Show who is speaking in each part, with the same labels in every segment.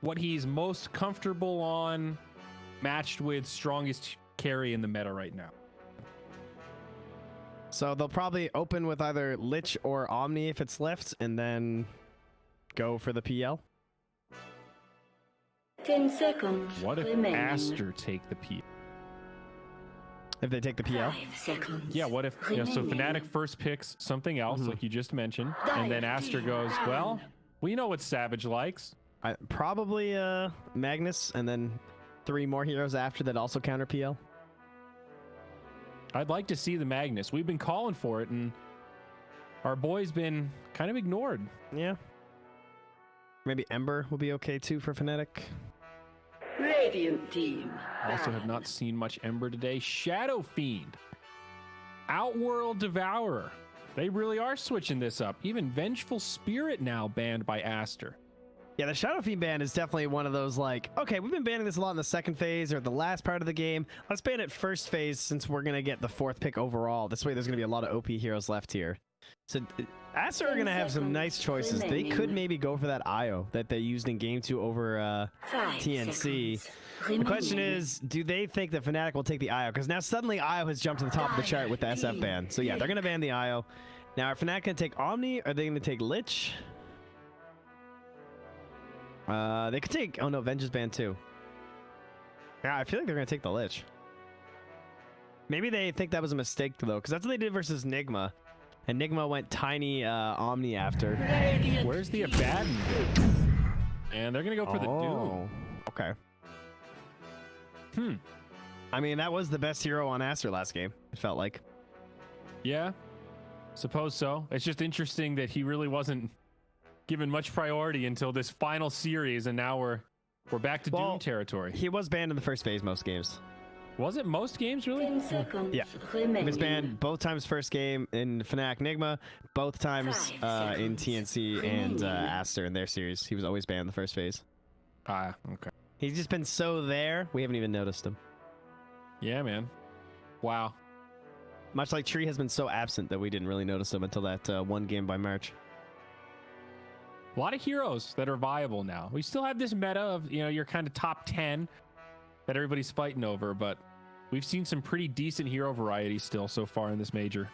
Speaker 1: what he's most comfortable on, matched with strongest carry in the meta right now.
Speaker 2: So they'll probably open with either Lich or Omni if it's left, and then go for the PL.
Speaker 3: 10 seconds.
Speaker 1: What if
Speaker 3: remaining.
Speaker 1: Aster take the PL?
Speaker 2: If they take the PL?
Speaker 3: 5 seconds.
Speaker 1: Yeah, what if, so Fnatic first picks something else, like you just mentioned, and then Aster goes, well, we know what Savage likes.
Speaker 2: Probably Magnus, and then 3 more heroes after that also counter PL.
Speaker 1: I'd like to see the Magnus. We've been calling for it, and our boy's been kind of ignored.
Speaker 2: Yeah. Maybe Ember will be okay too for Fnatic.
Speaker 3: Radiant team.
Speaker 1: Also have not seen much Ember today. Shadow Fiend. Outworld Devourer. They really are switching this up. Even Vengeful Spirit now banned by Aster.
Speaker 2: Yeah, the Shadow Fiend ban is definitely one of those, like, okay, we've been banning this a lot in the second phase or the last part of the game. Let's ban it first phase since we're going to get the 4th pick overall. This way there's going to be a lot of OP heroes left here. So Aster are going to have some nice choices. They could maybe go for that IO that they used in Game 2 over TNC. The question is, do they think that Fnatic will take the IO? Because now suddenly IO has jumped to the top of the chart with the SF ban. So yeah, they're going to ban the IO. Now, are Fnatic going to take Omni? Are they going to take Lich? They could take... Oh no, Venge is banned too. Yeah, I feel like they're going to take the Lich. Maybe they think that was a mistake though, because that's what they did versus Nigma. And Nigma went tiny Omni after.
Speaker 1: Where's the Abaddon? And they're going to go for the Doom.
Speaker 2: Okay. I mean, that was the best hero on Aster last game, it felt like.
Speaker 1: Yeah, suppose so. It's just interesting that he really wasn't given much priority until this final series, and now we're back to Doom territory.
Speaker 2: He was banned in the first phase most games.
Speaker 1: Was it most games, really?
Speaker 3: 10 seconds.
Speaker 2: Yeah. He was banned both times first game in Fnatic Nigma, both times in TNC and Aster in their series. He was always banned in the first phase.
Speaker 1: Ah, okay.
Speaker 2: He's just been so there, we haven't even noticed him.
Speaker 1: Yeah, man. Wow.
Speaker 2: Much like Tree has been so absent that we didn't really notice him until that one game by March.
Speaker 1: A lot of heroes that are viable now. We still have this meta of, you know, your kind of top 10 that everybody's fighting over, but we've seen some pretty decent hero variety still so far in this major.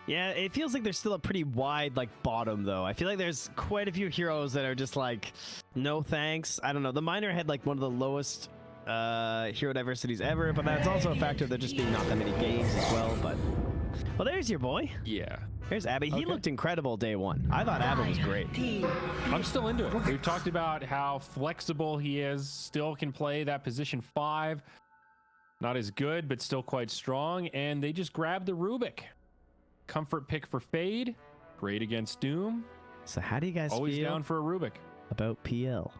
Speaker 2: Yeah, it feels like there's still a pretty wide, like, bottom, though. I feel like there's quite a few heroes that are just like, no thanks. I don't know. The Miner had, like, one of the lowest hero diversities ever, but that's also a factor of there just being not that many games as well, but... Well, there's your boy.
Speaker 1: Yeah.
Speaker 2: There's Abby. He looked incredible day one. I thought Abby was great.
Speaker 1: I'm still into it. We've talked about how flexible he is. Still can play that position 5. Not as good, but still quite strong. And they just grabbed the Rubik. Comfort pick for Fade. Great against Doom.
Speaker 2: So how do you guys
Speaker 1: Always
Speaker 2: feel
Speaker 1: down for a Rubik.
Speaker 2: about PL?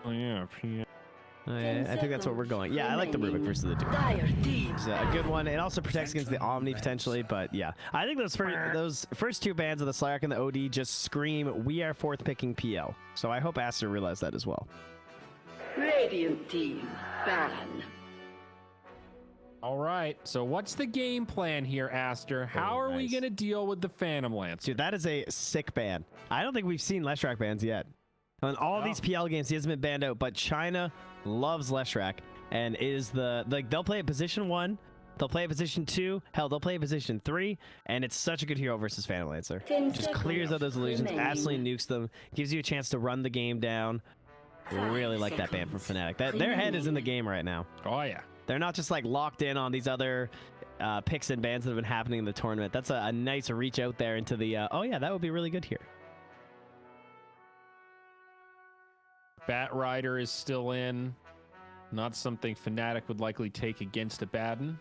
Speaker 1: Oh, yeah. PL.
Speaker 2: I think that's what we're going. Yeah, I like the Rubik versus the Doom. It's a good one. It also protects against the Omni potentially, but yeah. I think those first 2 bans of the Slark and the OD just scream, we are 4th picking PL. So I hope Aster realized that as well.
Speaker 3: Radiant team. Ban.
Speaker 1: All right. So what's the game plan here, Aster? How are we going to deal with the Phantom Lance?
Speaker 2: Dude, that is a sick ban. I don't think we've seen Leshrac bans yet. On all these PL games, he hasn't been banned out, but China loves Leshrac and is they'll play at position 1, they'll play at position 2, hell, they'll play at position 3, and it's such a good hero versus Phantom Lancer. Just clears out those illusions, absolutely nukes them, gives you a chance to run the game down. Really like that ban from Fnatic. Their head is in the game right now.
Speaker 1: Oh, yeah.
Speaker 2: They're not just like locked in on these other picks and bans that have been happening in the tournament. That's a nice reach out there into the, oh yeah, that would be really good here.
Speaker 1: Bat Rider is still in. Not something Fnatic would likely take against Abaddon.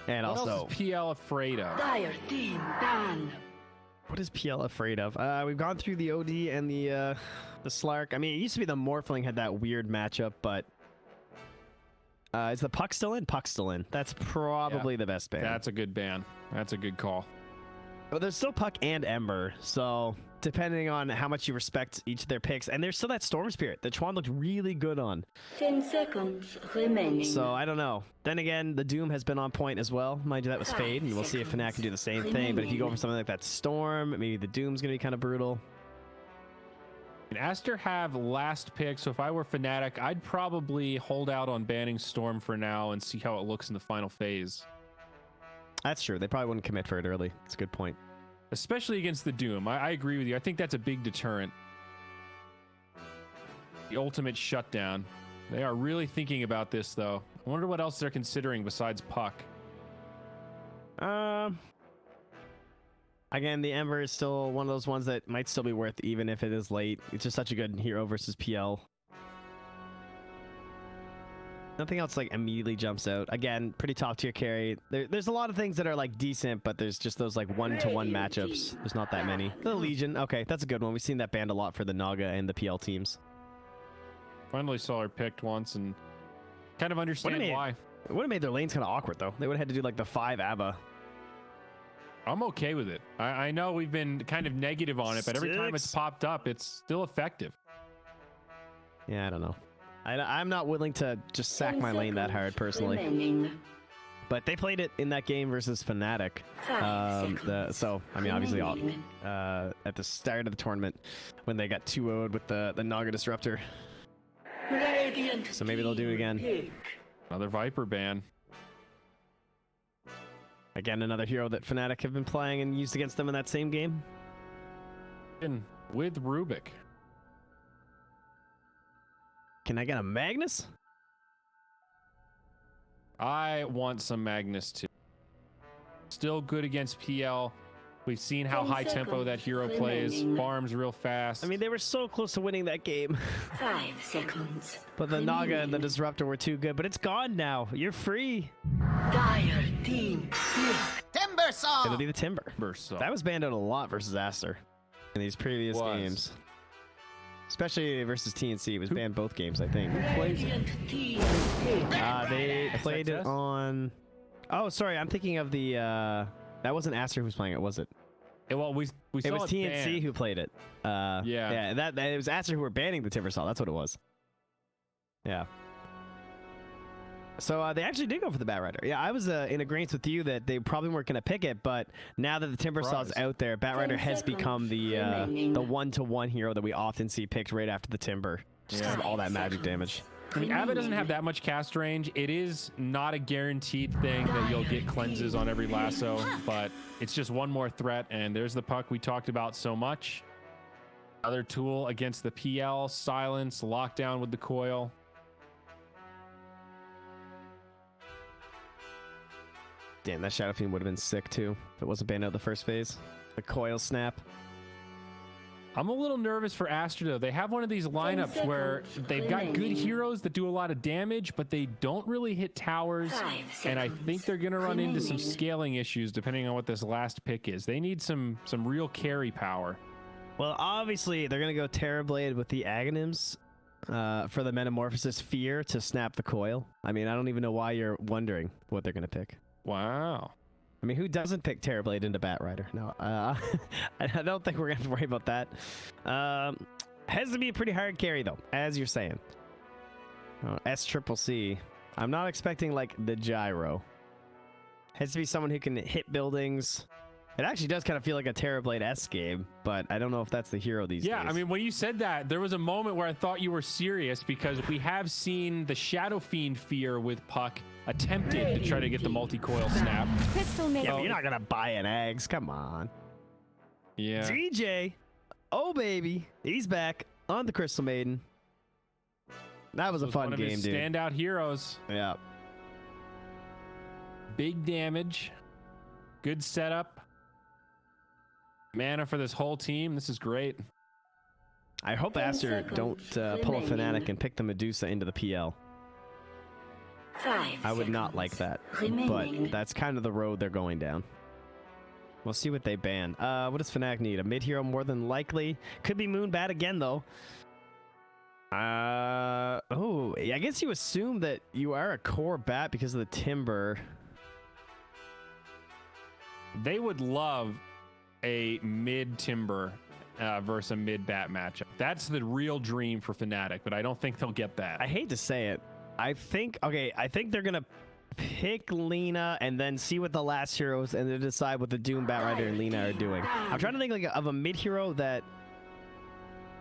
Speaker 2: And
Speaker 1: what
Speaker 2: also,
Speaker 1: else is PL afraid of?
Speaker 3: Dire team ban.
Speaker 2: What is PL afraid of? We've gone through the OD and the Slark. I mean, it used to be the Morphling had that weird matchup, but is the Puck still in? Puck's still in. That's probably the best ban.
Speaker 1: That's a good ban. That's a good call.
Speaker 2: But there's still Puck and Ember, so depending on how much you respect each of their picks. And there's still that Storm Spirit that Chuan looked really good on.
Speaker 3: 10 seconds remaining.
Speaker 2: So I don't know. Then again, the Doom has been on point as well. Mind you, that was Fade, and we'll see if Fnatic can do the same thing. But if you go for something like that Storm, maybe the Doom's going to be kind of brutal.
Speaker 1: And Aster have last pick, so if I were Fnatic, I'd probably hold out on banning Storm for now and see how it looks in the final phase.
Speaker 2: That's true. They probably wouldn't commit for it early. That's a good point.
Speaker 1: Especially against the Doom. I agree with you. I think that's a big deterrent. The ultimate shutdown. They are really thinking about this, though. I wonder what else they're considering besides Puck.
Speaker 2: Again, the Ember is still one of those ones that might still be worth even if it is late. It's just such a good hero versus PL. Nothing else like immediately jumps out. Again, pretty top tier carry. There's a lot of things that are like decent, but there's just those like 1-to-1 matchups. There's not that many. The Legion, okay, that's a good one. We've seen that banned a lot for the Naga and the PL teams.
Speaker 1: Finally saw her picked once and kind of understand why.
Speaker 2: It would have made their lanes kind of awkward though. They would have had to do like the 5 ABBA.
Speaker 1: I'm okay with it. I know we've been kind of negative on it, but every time it's popped up, it's still effective.
Speaker 2: Yeah, I don't know. I'm not willing to just sack my lane that hard personally.
Speaker 3: Remaining.
Speaker 2: But they played it in that game versus Fnatic.
Speaker 3: 5 seconds.
Speaker 2: So, I mean, obviously,
Speaker 3: remaining.
Speaker 2: at the start of the tournament when they got 2-0'd with the Naga Disruptor.
Speaker 3: Radiant
Speaker 2: So maybe they'll do it again.
Speaker 3: pick.
Speaker 1: Another Viper ban.
Speaker 2: Again, another hero that Fnatic have been playing and used against them in that same game.
Speaker 1: And with Rubik.
Speaker 2: Can I get a Magnus?
Speaker 1: I want some Magnus too. Still good against PL. We've seen how
Speaker 3: 10
Speaker 1: high tempo that hero plays.
Speaker 3: remaining.
Speaker 1: Farms real fast.
Speaker 2: I mean, they were so close to winning that game.
Speaker 3: 5 seconds.
Speaker 2: But the Naga and the
Speaker 3: remaining.
Speaker 2: Disruptor were too good. But it's gone now. You're free.
Speaker 3: Dire team pick.
Speaker 2: It'll be the Timber.
Speaker 1: Burst
Speaker 2: That was banned out a lot versus Aster in these previous games. Especially versus TNC. It was banned both games, I think.
Speaker 3: Radiant team pick.
Speaker 2: They played it
Speaker 1: XXS?
Speaker 2: on... Oh, sorry. I'm thinking of the... That wasn't Aster who was playing it, was it?
Speaker 1: Well, we
Speaker 2: It
Speaker 1: saw
Speaker 2: was TNC
Speaker 1: banned.
Speaker 2: who played it. Yeah, that it was Aster who were banning the Timbersaw. That's what it was. Yeah. So they actually did go for the Bat Rider. Yeah, I was in agreement with you that they probably weren't going to pick it, but now that the Timbersaw's
Speaker 1: Surprise.
Speaker 2: out there, Bat Rider
Speaker 3: 10
Speaker 2: has
Speaker 3: seconds
Speaker 2: become the
Speaker 3: remaining.
Speaker 2: 1-to-1 hero that we often see picked right after the Timber. Just 'cause of all that magic damage.
Speaker 1: I mean, Abbott doesn't have that much cast range. It is not a guaranteed thing that you'll get cleanses on every lasso, but it's just one more threat. And there's the Puck we talked about so much. Other tool against the PL, silence, lockdown with the coil.
Speaker 2: Damn, that Shadow Fiend would have been sick too if it wasn't banned out the first phase. The coil snap.
Speaker 1: I'm a little nervous for Aster though. They have one of these lineups where they've got good heroes that do a lot of damage, but they don't really hit towers.
Speaker 3: 5
Speaker 1: And I
Speaker 3: seconds
Speaker 1: think they're going to run into some
Speaker 3: remaining.
Speaker 1: scaling issues depending on what this last pick is. They need some real carry power.
Speaker 2: Well, obviously, they're going to go Terrorblade with the Aghanims for the Metamorphosis Fear to snap the coil. I mean, I don't even know why you're wondering what they're going to pick.
Speaker 1: Wow.
Speaker 2: I mean, who doesn't pick Terrorblade into Bat Rider? No, I don't think we're going to have to worry about that. Has to be a pretty hard carry, though, as you're saying. Oh, SCCC. I'm not expecting, like, the Gyro. Has to be someone who can hit buildings. It actually does kind of feel like a Terrorblade-esque game, but I don't know if that's the hero these days.
Speaker 1: Yeah, I mean, when you said that, there was a moment where I thought you were serious because we have seen the Shadow Fiend Fear with Puck attempted to try to get the multi-coil snap.
Speaker 4: Crystal Maiden.
Speaker 2: Yeah, but you're not going to buy an Ags. Come on.
Speaker 1: Yeah.
Speaker 2: DJ. Oh, baby. He's back on the Crystal Maiden. That was a
Speaker 1: One
Speaker 2: fun
Speaker 1: of
Speaker 2: game,
Speaker 1: his
Speaker 2: dude.
Speaker 1: standout heroes.
Speaker 2: Yeah.
Speaker 1: Big damage. Good setup. Mana for this whole team. This is great.
Speaker 2: I hope
Speaker 3: 10
Speaker 2: Aster
Speaker 3: seconds
Speaker 2: don't pull a
Speaker 3: remaining.
Speaker 2: Fnatic and pick the Medusa into the PL.
Speaker 3: 5
Speaker 2: I would not
Speaker 3: seconds
Speaker 2: like that,
Speaker 3: remaining.
Speaker 2: but that's kind of the road they're going down. We'll see what they ban. What does Fnatic need? A mid-hero more than likely. Could be Moonbat again, though. Oh, I guess you assume that you are a core bat because of the Timber.
Speaker 1: They would love a mid Timber versus a mid-bat matchup. That's the real dream for Fnatic, but I don't think they'll get that.
Speaker 2: I hate to say it. I think they're gonna pick Lina and then see what the last heroes and then decide what the Doom, Batrider, and Lina are doing. I'm trying to think like of a mid hero that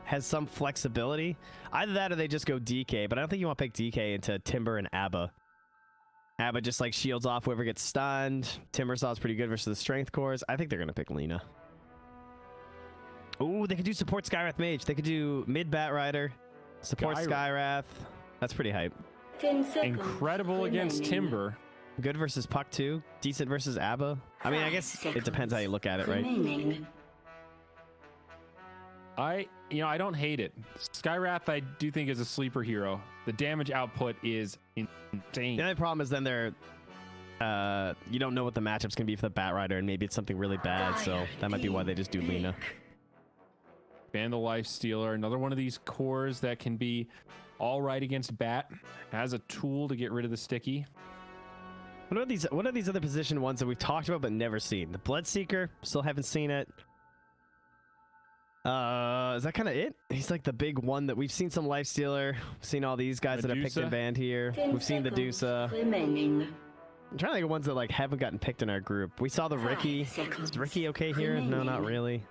Speaker 2: has some flexibility. Either that or they just go DK, but I don't think you want to pick DK into Timber and Abba. Abba just like shields off whoever gets stunned. Timbersaw's pretty good versus the strength cores. I think they're gonna pick Lina. Ooh, they could do support Skywrath Mage. They could do mid Batrider, support Skywrath. That's pretty hype.
Speaker 3: 10 seconds.
Speaker 1: Incredible against Timber.
Speaker 2: Good versus Puck too. Decent versus Abba. I mean, I guess it depends how you look at it, right?
Speaker 3: Remaining.
Speaker 1: I don't hate it. Skywrath, I do think is a sleeper hero. The damage output is insane.
Speaker 2: The only problem is then you don't know what the matchup's gonna be for the Batrider, and maybe it's something really bad. So that might be why they just do Lina.
Speaker 1: Ban the Life Stealer, another one of these cores that can be all right against Bat. Has a tool to get rid of the sticky.
Speaker 2: What are these other position ones that we've talked about but never seen? The Bloodseeker, still haven't seen it. Is that kind of it? He's like the big one that we've seen. Some Life Stealer. We've seen all these guys that are picked and banned here. We've seen the Dusa.
Speaker 3: Remaining.
Speaker 2: I'm trying to think of ones that like haven't gotten picked in our group. We saw the Ricky. Is Ricky okay here? No, not really.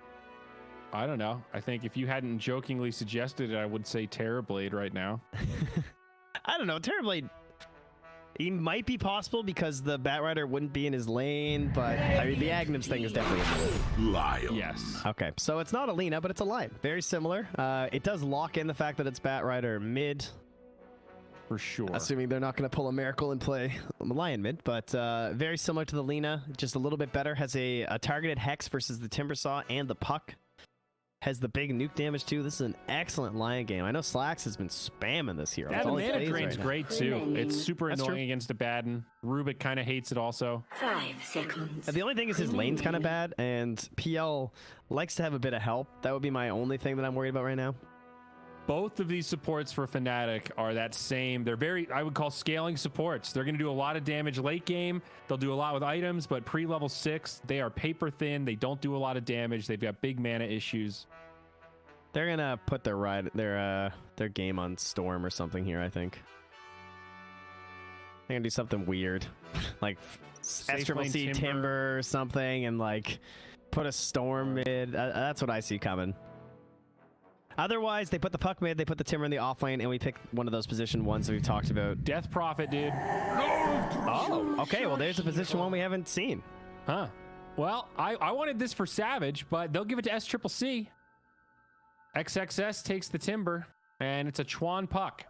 Speaker 1: I don't know. I think if you hadn't jokingly suggested it, I would say Terrorblade right now.
Speaker 2: I don't know. Terrorblade, he might be possible because the Batrider wouldn't be in his lane, but I mean, the Agnum's thing is definitely a
Speaker 4: Lion.
Speaker 1: Yes.
Speaker 2: Okay, so it's not a Lina, but it's a Lion. Very similar. It does lock in the fact that it's Batrider mid.
Speaker 1: For sure.
Speaker 2: Assuming they're not going to pull a miracle and play Lion mid, but very similar to the Lina, just a little bit better. Has a targeted Hex versus the Timbersaw and the Puck. Has the big nuke damage too. This is an excellent Lion game. I know Slacks has been spamming this hero.
Speaker 1: Yeah, the mana drain's
Speaker 2: right
Speaker 1: great too. It's super
Speaker 2: That's
Speaker 1: annoying
Speaker 2: true.
Speaker 1: against a Baden. Rubik kind of hates it also.
Speaker 3: 5 seconds.
Speaker 2: The only thing is his lane's kind of bad, and PL likes to have a bit of help. That would be my only thing that I'm worried about right now.
Speaker 1: Both of these supports for Fnatic are that same. They're very, I would call scaling supports. They're going to do a lot of damage late game. They'll do a lot with items, but pre-level 6, they are paper thin. They don't do a lot of damage. They've got big mana issues.
Speaker 2: They're gonna put their game on Storm or something here. I think they're gonna do something weird, like SCC Timber or something, and like put a Storm mid. That's what I see coming. Otherwise, they put the Puck mid, they put the Timber in the offlane, and we pick one of those position ones that we've talked about.
Speaker 1: Death Prophet, dude.
Speaker 2: Oh, okay. Well, there's a position one we haven't seen.
Speaker 1: Huh. Well, I wanted this for Savage, but they'll give it to SCCC. XXS takes the Timber, and it's a Chuan Puck.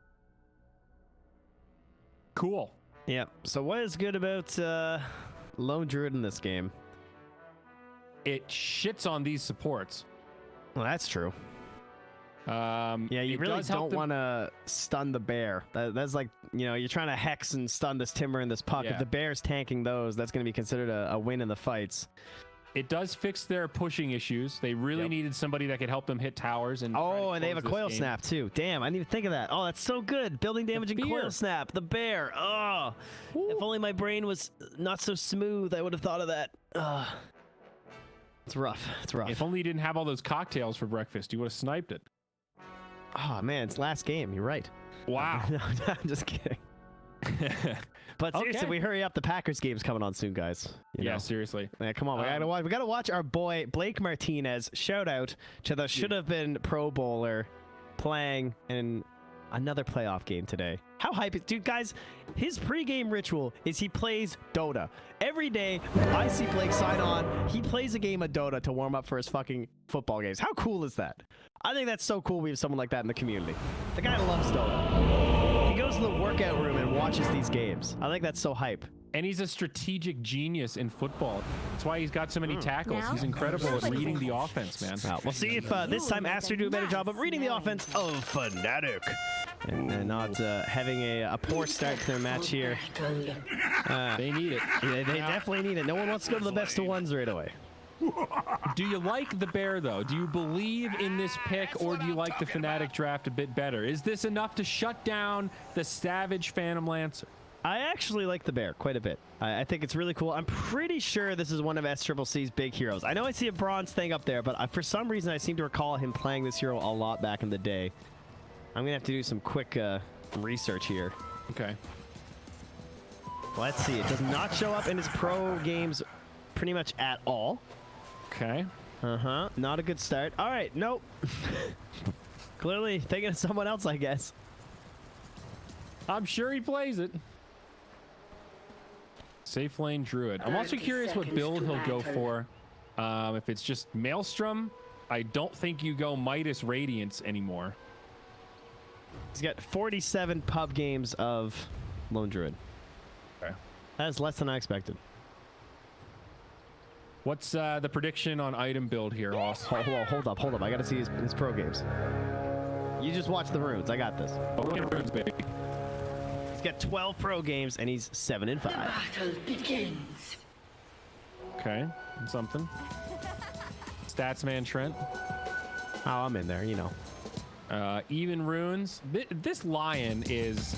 Speaker 1: Cool.
Speaker 2: Yeah. So what is good about Lone Druid in this game?
Speaker 1: It shits on these supports.
Speaker 2: Well, that's true. Yeah, you really don't want to stun the bear. That's like, you're trying to hex and stun this Timber and this Puck.
Speaker 1: Yeah.
Speaker 2: If the bear's tanking those, that's going to be considered a win in the fights.
Speaker 1: It does fix their pushing issues. They really needed somebody that could help them hit towers. And
Speaker 2: they have a coil snap too. Damn, I didn't even think of that. Oh, that's so good. Building damage and coil snap. The bear. Oh, if only my brain was not so smooth, I would have thought of that. It's rough. It's rough.
Speaker 1: If only you didn't have all those cocktails for breakfast, you would have sniped it.
Speaker 2: Oh man, it's last game. You're right.
Speaker 1: Wow.
Speaker 2: No, I'm just kidding. But seriously, we hurry up. The Packers game's coming on soon, guys.
Speaker 1: Yeah, seriously.
Speaker 2: Yeah, come on, we gotta watch our boy Blake Martinez. Shout out to the should have been Pro Bowler playing in another playoff game today. How hype is, dude, guys? His pregame ritual is he plays Dota every day. I see Blake sign on. He plays a game of Dota to warm up for his fucking football games. How cool is that? I think that's so cool. We have someone like that in the community. The guy loves Dota. He goes to the workout room and watches these games. I think that's so hype.
Speaker 1: And he's a strategic genius in football. That's why he's got so many tackles. He's incredible at reading the offense, man.
Speaker 2: Well, we'll see if this time Aster do a better job of reading the offense of Fnatic. And not having a poor start to their match here.
Speaker 1: They need it.
Speaker 2: Yeah, they definitely need it. No one wants to go to the best of ones right away.
Speaker 1: Do you like the bear, though? Do you believe in this pick, or do you like the Fnatic draft a bit better? Is this enough to shut down the Savage Phantom Lancer?
Speaker 2: I actually like the bear quite a bit. I think it's really cool. I'm pretty sure this is one of SCCC's big heroes. I know I see a bronze thing up there, but for some reason I seem to recall him playing this hero a lot back in the day. I'm gonna have to do some quick research here.
Speaker 1: Okay.
Speaker 2: Let's see. It does not show up in his pro games pretty much at all.
Speaker 1: Okay.
Speaker 2: Uh-huh. Not a good start. All right. Nope. Clearly thinking of someone else, I guess.
Speaker 1: I'm sure he plays it. Safe lane druid. I'm also curious what build he'll go for. If it's just Maelstrom, I don't think you go Midas Radiance anymore.
Speaker 2: He's got 47 pub games of Lone Druid.
Speaker 1: Okay.
Speaker 2: That is less than I expected.
Speaker 1: What's the prediction on item build here, Hoss?
Speaker 2: Hold up. I gotta see his pro games. You just watch the runes. I got this.
Speaker 1: Oh, look at runes, baby.
Speaker 2: He's got 12 pro games and he's 7-5.
Speaker 3: Battle begins.
Speaker 1: Okay, that's something. Statsman Trent.
Speaker 2: Oh, I'm in there, you know.
Speaker 1: Even runes. This lion is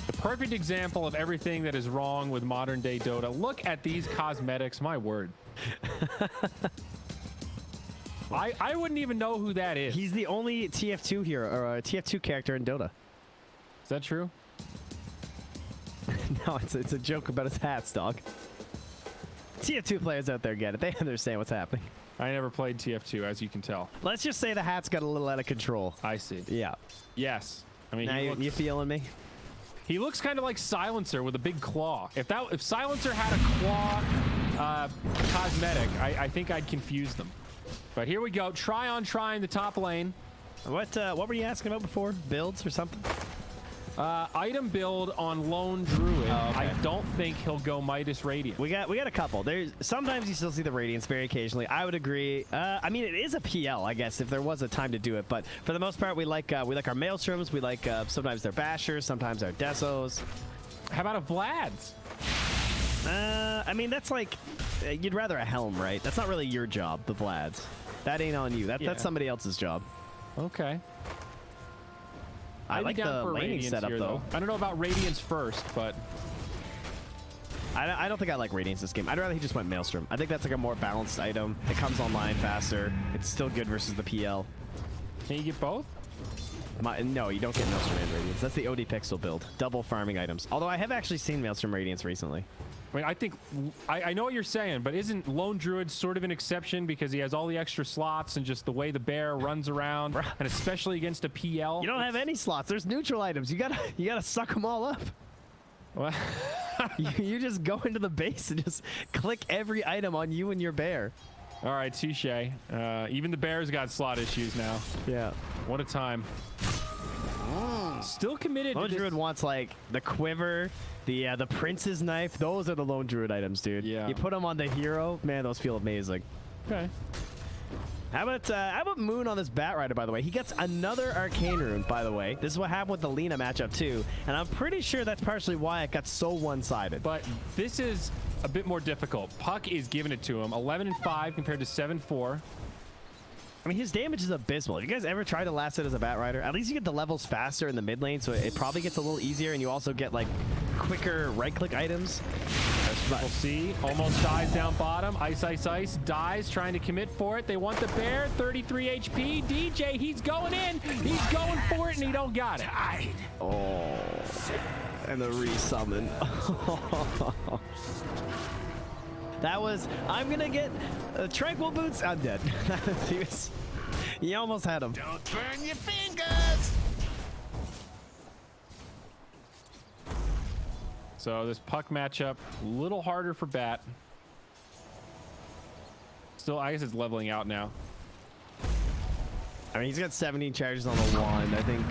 Speaker 1: the perfect example of everything that is wrong with modern day Dota. Look at these cosmetics, my word. I wouldn't even know who that is.
Speaker 2: He's the only TF2 hero or TF2 character in Dota.
Speaker 1: Is that true?
Speaker 2: No, it's a joke about his hats, dog. TF2 players out there get it. They understand what's happening.
Speaker 1: I never played TF2, as you can tell.
Speaker 2: Let's just say the hats got a little out of control.
Speaker 1: I see.
Speaker 2: Yeah.
Speaker 1: Yes. I mean,
Speaker 2: Now you feeling me?
Speaker 1: he looks kind of like Silencer with a big claw. If Silencer had a claw cosmetic, I think I'd confuse them. But here we go. Try in the top lane.
Speaker 2: What were you asking about before? Builds or something?
Speaker 1: Item build on Lone Druid.
Speaker 2: Oh, okay.
Speaker 1: I don't think he'll go Midas Radiant.
Speaker 2: We got a couple. There's sometimes you still see the Radiance very occasionally. I would agree. I mean, it is a PL, I guess, if there was a time to do it. But for the most part, we like our Maelstroms. We like sometimes their Bashers, sometimes our Desos.
Speaker 1: How about a Vlad's?
Speaker 2: I mean, that's like you'd rather a Helm, right? That's not really your job, the Vlads. That ain't on you. That's somebody else's job.
Speaker 1: Okay.
Speaker 2: I
Speaker 1: I'd
Speaker 2: like
Speaker 1: be down
Speaker 2: the
Speaker 1: for
Speaker 2: laning
Speaker 1: Radiance
Speaker 2: setup
Speaker 1: here,
Speaker 2: though.
Speaker 1: I don't know about Radiance first, but
Speaker 2: I don't think I like Radiance this game. I'd rather he just went Maelstrom. I think that's like a more balanced item. It comes online faster. It's still good versus the PL.
Speaker 1: can you get both?
Speaker 2: No, you don't get Maelstrom and Radiance. That's the OD Pixel build. Double farming items. Although I have actually seen Maelstrom Radiance recently.
Speaker 1: I mean, I think I know what you're saying, but isn't Lone Druid sort of an exception because he has all the extra slots and just the way the bear runs around, and especially against a PL?
Speaker 2: You don't have any slots. There's neutral items. You gotta suck them all up.
Speaker 1: Well,
Speaker 2: you just go into the base and just click every item on you and your bear.
Speaker 1: all right, touche. Even the bear's got slot issues now.
Speaker 2: Yeah.
Speaker 1: What a time. Still committed.
Speaker 2: Lone
Speaker 1: to this.
Speaker 2: Druid wants like the quiver, the Prince's knife. Those are the Lone Druid items, dude.
Speaker 1: Yeah.
Speaker 2: You put them on the hero, man. Those feel amazing.
Speaker 1: Okay.
Speaker 2: How about Moon on this Batrider, by the way? He gets another Arcane Rune, by the way. This is what happened with the Lina matchup, too. And I'm pretty sure that's partially why it got so one-sided.
Speaker 1: But this is a bit more difficult. Puck is giving it to him. 11-5 compared to 7-4.
Speaker 2: I mean, his damage is abysmal. Have you guys ever tried to last it as a Batrider? At least you get the levels faster in the mid lane, so it probably gets a little easier, and you also get, like, quicker right-click items.
Speaker 1: We'll see. Almost dies down bottom. Ice, ice, ice. Dies, trying to commit for it. They want the bear. 33 HP. DJ, he's going in. He's going for it, and he don't got it.
Speaker 2: Oh. And the resummon. That was, I'm going to get Tranquil Boots. I'm dead. He almost had him.
Speaker 4: Don't burn your fingers!
Speaker 1: So this Puck matchup, a little harder for Bat. Still, I guess it's leveling out now.
Speaker 2: I mean, he's got 17 charges on the wand. I think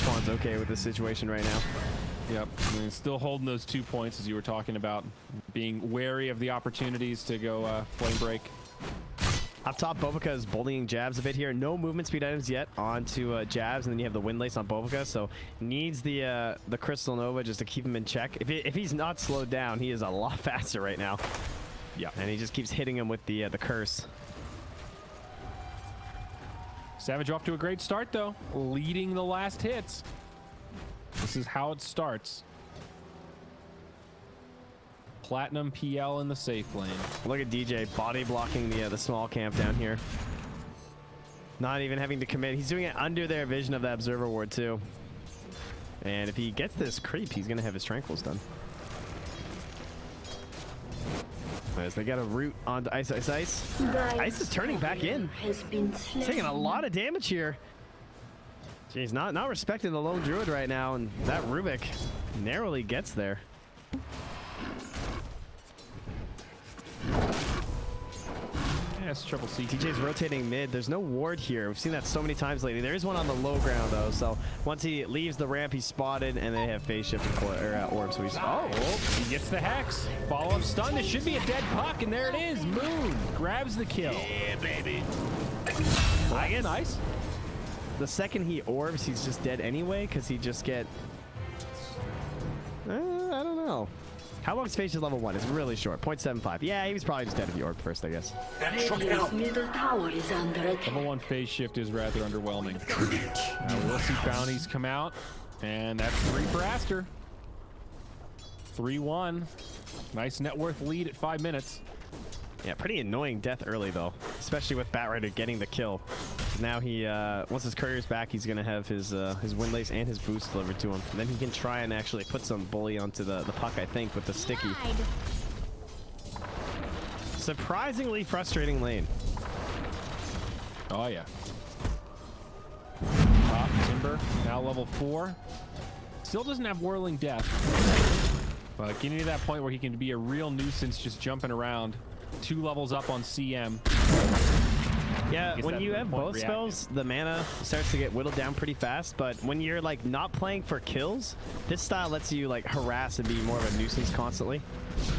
Speaker 2: Twan's okay with this situation right now.
Speaker 1: Yep. I mean, still holding those 2 points as you were talking about. Being wary of the opportunities to go Flame Break.
Speaker 2: Up top, Bobica is bullying Jabs a bit here. No movement speed items yet onto Jabs, and then you have the Windlace on Bobica, so needs the Crystal Nova just to keep him in check. If he's not slowed down, he is a lot faster right now.
Speaker 1: Yeah.
Speaker 2: And he just keeps hitting him with the Curse.
Speaker 1: Savage off to a great start, though. Leading the last hits. This is how it starts. platinum PL in the safe lane.
Speaker 2: Look at DJ body blocking the small camp down here. Not even having to commit. He's doing it under their vision of the observer ward too. And if he gets this creep, he's gonna have his tranquils done. As they got a root onto Ice. Ice is turning back in. He's taking a lot of damage here. He's not respecting the lone druid right now, and that Rubik narrowly gets there.
Speaker 1: Yeah, it's triple C.
Speaker 2: DJ's rotating mid. There's no ward here. We've seen that so many times lately. There is one on the low ground though, so once he leaves the ramp, he's spotted, and they have phase shift or orb. So he's
Speaker 1: he gets the hex. Follow up stun. This should be a dead puck, and there it is. Moon grabs the kill.
Speaker 4: Yeah, baby.
Speaker 2: I guess
Speaker 1: Nice.
Speaker 2: the second he orbs, he's just dead anyway, because he just get. I don't know. How long is phase shift level 1? It's really short. 0.75. Yeah, he was probably just dead if he orbed first, I guess.
Speaker 3: Radiant's middle tower is under attack.
Speaker 1: Level 1 phase shift is rather underwhelming. Now we will see bounties come out, and that's 3 for Aster. 3-1. Nice net worth lead at 5 minutes.
Speaker 2: Yeah, pretty annoying death early though, especially with Batrider getting the kill. Now he, once his courier's back, he's gonna have his windlace and his boost delivered to him. And then he can try and actually put some bully onto the puck, I think, with the sticky. Surprisingly frustrating lane.
Speaker 1: Oh yeah. Top Timber now level 4. Still doesn't have Whirling Death, but getting to that point where he can be a real nuisance just jumping around. 2 levels up on CM.
Speaker 2: Yeah, when you have both
Speaker 1: reactive
Speaker 2: spells, the mana starts to get whittled down pretty fast, but when you're like not playing for kills, this style lets you like harass and be more of a nuisance constantly.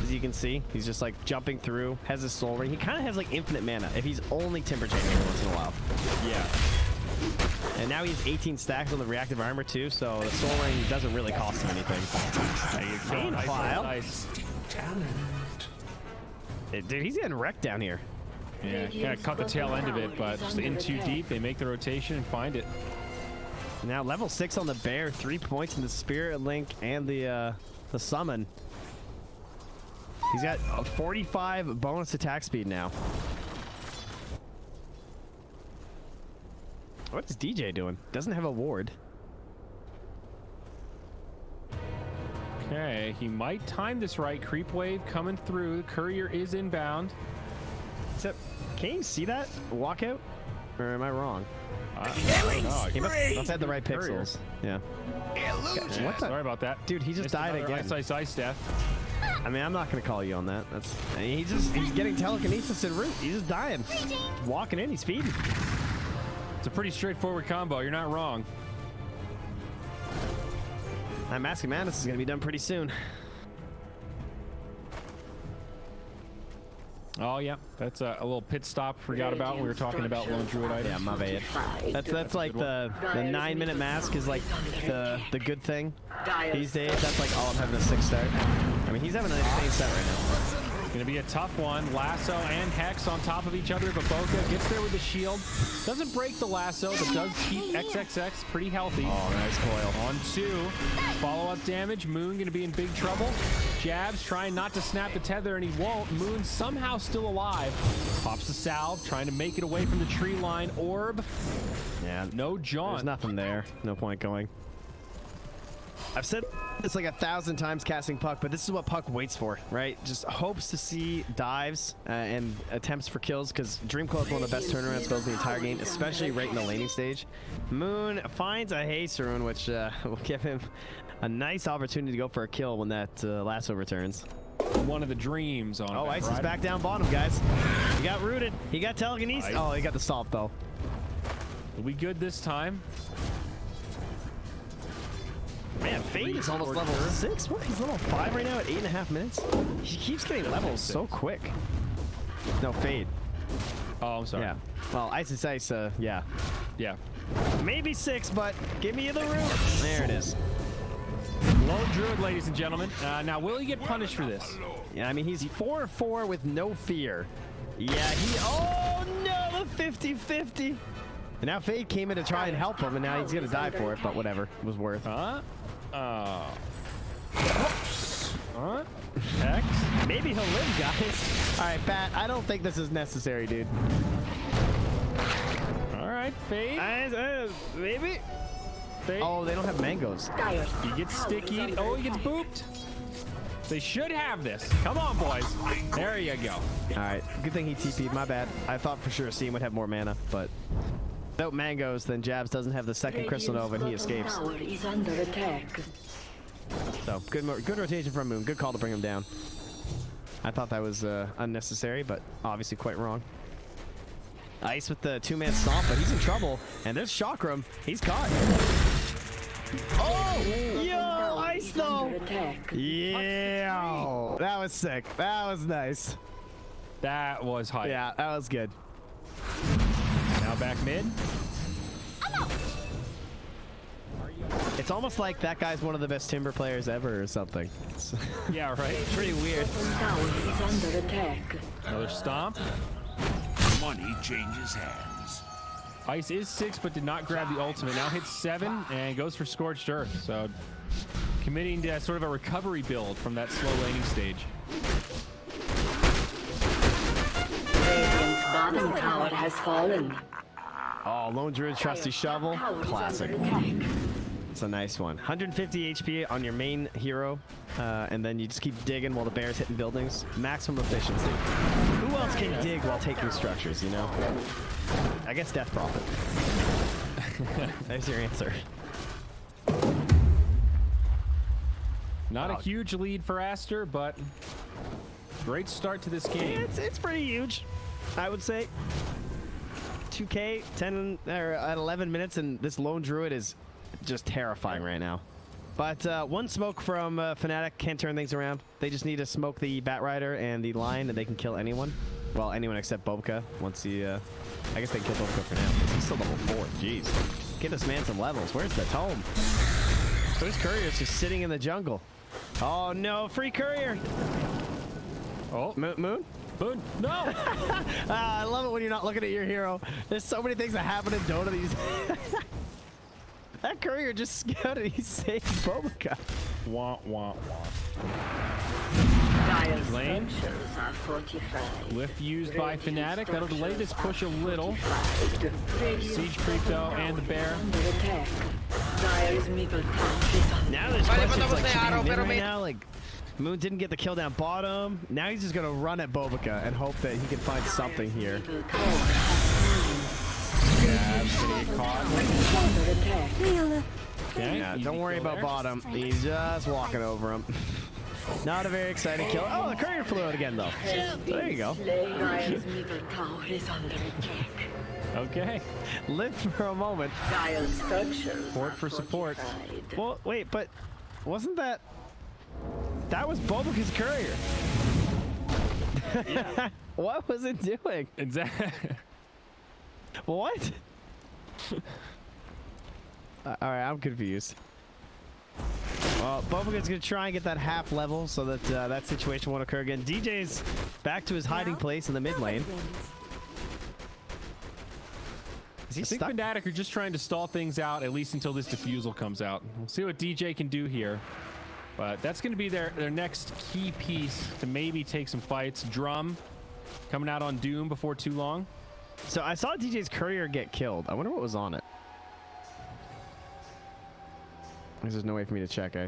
Speaker 2: As you can see, he's just like jumping through, has his soul ring. He kind of has like infinite mana if he's only temper changing once in a while.
Speaker 1: Yeah.
Speaker 2: And now he has 18 stacks on the reactive armor too, so the soul ring doesn't really cost him anything. Meanwhile, dude, he's getting wrecked down here.
Speaker 1: Yeah, kind of cut the tail end of it, but just in too deep, they make the rotation and find it.
Speaker 2: Now level 6 on the bear, 3 points in the spirit link and the summon. He's got a 45 bonus attack speed now. What's DJ doing? Doesn't have a ward.
Speaker 1: Okay, he might time this right. Creep wave coming through. The courier is inbound.
Speaker 2: Except, can you see that walkout? Or am I wrong? He must have the right pixels. Yeah.
Speaker 4: Illusion.
Speaker 2: What the?
Speaker 1: Sorry about that.
Speaker 2: Dude, he just
Speaker 1: Missed
Speaker 2: died
Speaker 1: another
Speaker 2: again.
Speaker 1: Ice death.
Speaker 2: I mean, I'm not gonna call you on that. That's he's getting telekinesis and root. He's just dying. Walking in, he's feeding.
Speaker 1: It's a pretty straightforward combo. You're not wrong.
Speaker 2: That Mask of Madness is gonna be done pretty soon.
Speaker 1: Oh yeah, that's a little pit stop. Forgot about when we were talking about lone druid items.
Speaker 2: Yeah, my bad. That's like the 9-minute mask is like the good thing these days. That's like all I'm having a 6-star. I mean, he's having an insane set right now.
Speaker 1: Gonna be a tough one. Lasso and Hex on top of each other, but Boca gets there with the shield. Doesn't break the lasso, but does keep XXX pretty healthy.
Speaker 2: Oh, nice coil.
Speaker 1: On 2. Follow-up damage. Moon gonna be in big trouble. Jabs trying not to snap the tether, and he won't. Moon somehow still alive. Pops the salve, trying to make it away from the tree line. Orb.
Speaker 2: Yeah,
Speaker 1: No John.
Speaker 2: there's nothing there. No point going. I've said this like 1,000 times casting Puck, but this is what Puck waits for, right? Just hopes to see dives and attempts for kills, because Dreamcoil is one of the best turnaround spells in the entire game, especially right in the laning stage. Moon finds a haste rune, which will give him a nice opportunity to go for a kill when that lasso returns.
Speaker 1: One of the dreams on
Speaker 2: Oh,
Speaker 1: that
Speaker 2: Ice is
Speaker 1: rider.
Speaker 2: back down bottom, guys. He got rooted. He got telekinesis.
Speaker 1: Ice.
Speaker 2: Oh, he got the salt, though.
Speaker 1: Are we good this time?
Speaker 2: Man, Fade is almost level 6. What? He's level 5 right now at 8.5 minutes? He keeps getting levels so quick. No, Fade.
Speaker 1: Oh, I'm sorry.
Speaker 2: Yeah. Well, Ice is Ice, yeah.
Speaker 1: Yeah.
Speaker 2: Maybe 6, but give me the root. There it is.
Speaker 1: Lone druid, ladies and gentlemen. Now, will he get punished for this?
Speaker 2: Yeah, I mean, he's 4-4 with no fear. Yeah, oh no, the 50-50. And now Fade came in to try and help him, and now he's gonna die for it, but whatever. It was worth.
Speaker 1: Huh? Huh? Hex.
Speaker 2: Maybe he'll live, guys. All right, Pat, I don't think this is necessary, dude.
Speaker 1: All right, Fade.
Speaker 2: Maybe.
Speaker 1: Fade.
Speaker 2: Oh, they don't have mangoes.
Speaker 1: He gets sticky. Oh, he gets booped. They should have this. Come on, boys. There you go.
Speaker 2: All right, good thing he TP'd. My bad. I thought for sure Seam would have more mana, but without mangoes, then Jabs doesn't have the second Crystal Nova and he escapes.
Speaker 3: Tower is under attack.
Speaker 2: So good rotation from Moon. Good call to bring him down. I thought that was unnecessary, but obviously quite wrong. Ice with the two-man stomp, but he's in trouble. And there's Chakram. He's caught. Oh! Yo, Ice though! Yeah! That was sick. That was nice.
Speaker 1: That was hype.
Speaker 2: Yeah, that was good.
Speaker 1: Now back mid.
Speaker 2: It's almost like that guy's one of the best Timber players ever or something.
Speaker 1: Yeah, right.
Speaker 2: It's pretty weird.
Speaker 3: Tower is under attack.
Speaker 1: Another stomp.
Speaker 4: Money changes hands.
Speaker 1: Ice is 6, but did not grab the ultimate. Now hits 7 and goes for Scorched Earth. So committing to sort of a recovery build from that slow laning stage.
Speaker 3: Radiant's bottom tower has fallen.
Speaker 2: Oh, Lone Druid Trusty Shovel.
Speaker 3: Tower is
Speaker 2: Classic.
Speaker 3: under attack.
Speaker 2: It's a nice one. 150 HP on your main hero, and then you just keep digging while the bear's hitting buildings. Maximum efficiency. Who else can dig while taking structures, you know? I guess Death Prophet. There's your answer.
Speaker 1: Not a huge lead for Aster, but great start to this game.
Speaker 2: It's pretty huge, I would say. 2K, 10 or at 11 minutes, and this Lone Druid is just terrifying right now. But one smoke from Fnatic can't turn things around. They just need to smoke the Bat Rider and the Lion, and they can kill anyone. Well, anyone except Bobka. Once he, I guess they can kill Bobka for now. He's still level 4. Jeez. Get this man some levels. Where's the tome? Those couriers just sitting in the jungle. Oh no, free courier.
Speaker 1: Oh,
Speaker 2: Moon?
Speaker 1: Boon. No.
Speaker 2: I love it when you're not looking at your hero. There's so many things that happen in Dota these. That courier just scouted. He saved Bobka.
Speaker 1: Wah, wah, wah.
Speaker 3: Dire's
Speaker 1: Lane.
Speaker 3: structures are fortified.
Speaker 1: Lift used by Fnatic. That'll delay this push a little. Siege creep though, and the bear.
Speaker 3: Under attack. Dire's middle tower is under
Speaker 2: Now there's questions like, should he win right now? Like, Moon didn't get the kill down bottom. Now he's just gonna run at Bobka and hope that he can find something here.
Speaker 3: middle tower has
Speaker 1: Jabs gonna get caught.
Speaker 3: under attack.
Speaker 1: Okay.
Speaker 2: Yeah,
Speaker 1: easy
Speaker 2: don't worry
Speaker 1: kill
Speaker 2: about
Speaker 1: there.
Speaker 2: bottom. He's just walking over him. Not a very exciting kill. Oh, the courier flew out again though. So there you go.
Speaker 3: Dire's middle tower is under attack.
Speaker 1: Okay.
Speaker 2: Live for a moment.
Speaker 3: Dire's structures
Speaker 1: Support
Speaker 3: are
Speaker 1: for support.
Speaker 3: fortified.
Speaker 2: Well, wait, but wasn't that... That was Bobka's courier. What was it doing?
Speaker 1: Exactly.
Speaker 2: What? All right, I'm confused. Well, Bobka's gonna try and get that half level so that that situation won't occur again. DJ's back to his hiding place in the mid lane. Is he
Speaker 1: I think
Speaker 2: stuck?
Speaker 1: Fnatic are just trying to stall things out, at least until this defusal comes out. We'll see what DJ can do here. But that's going to be their next key piece to maybe take some fights. Drum coming out on Doom before too long.
Speaker 2: So I saw DJ's courier get killed. I wonder what was on it. There's no way for me to check, eh?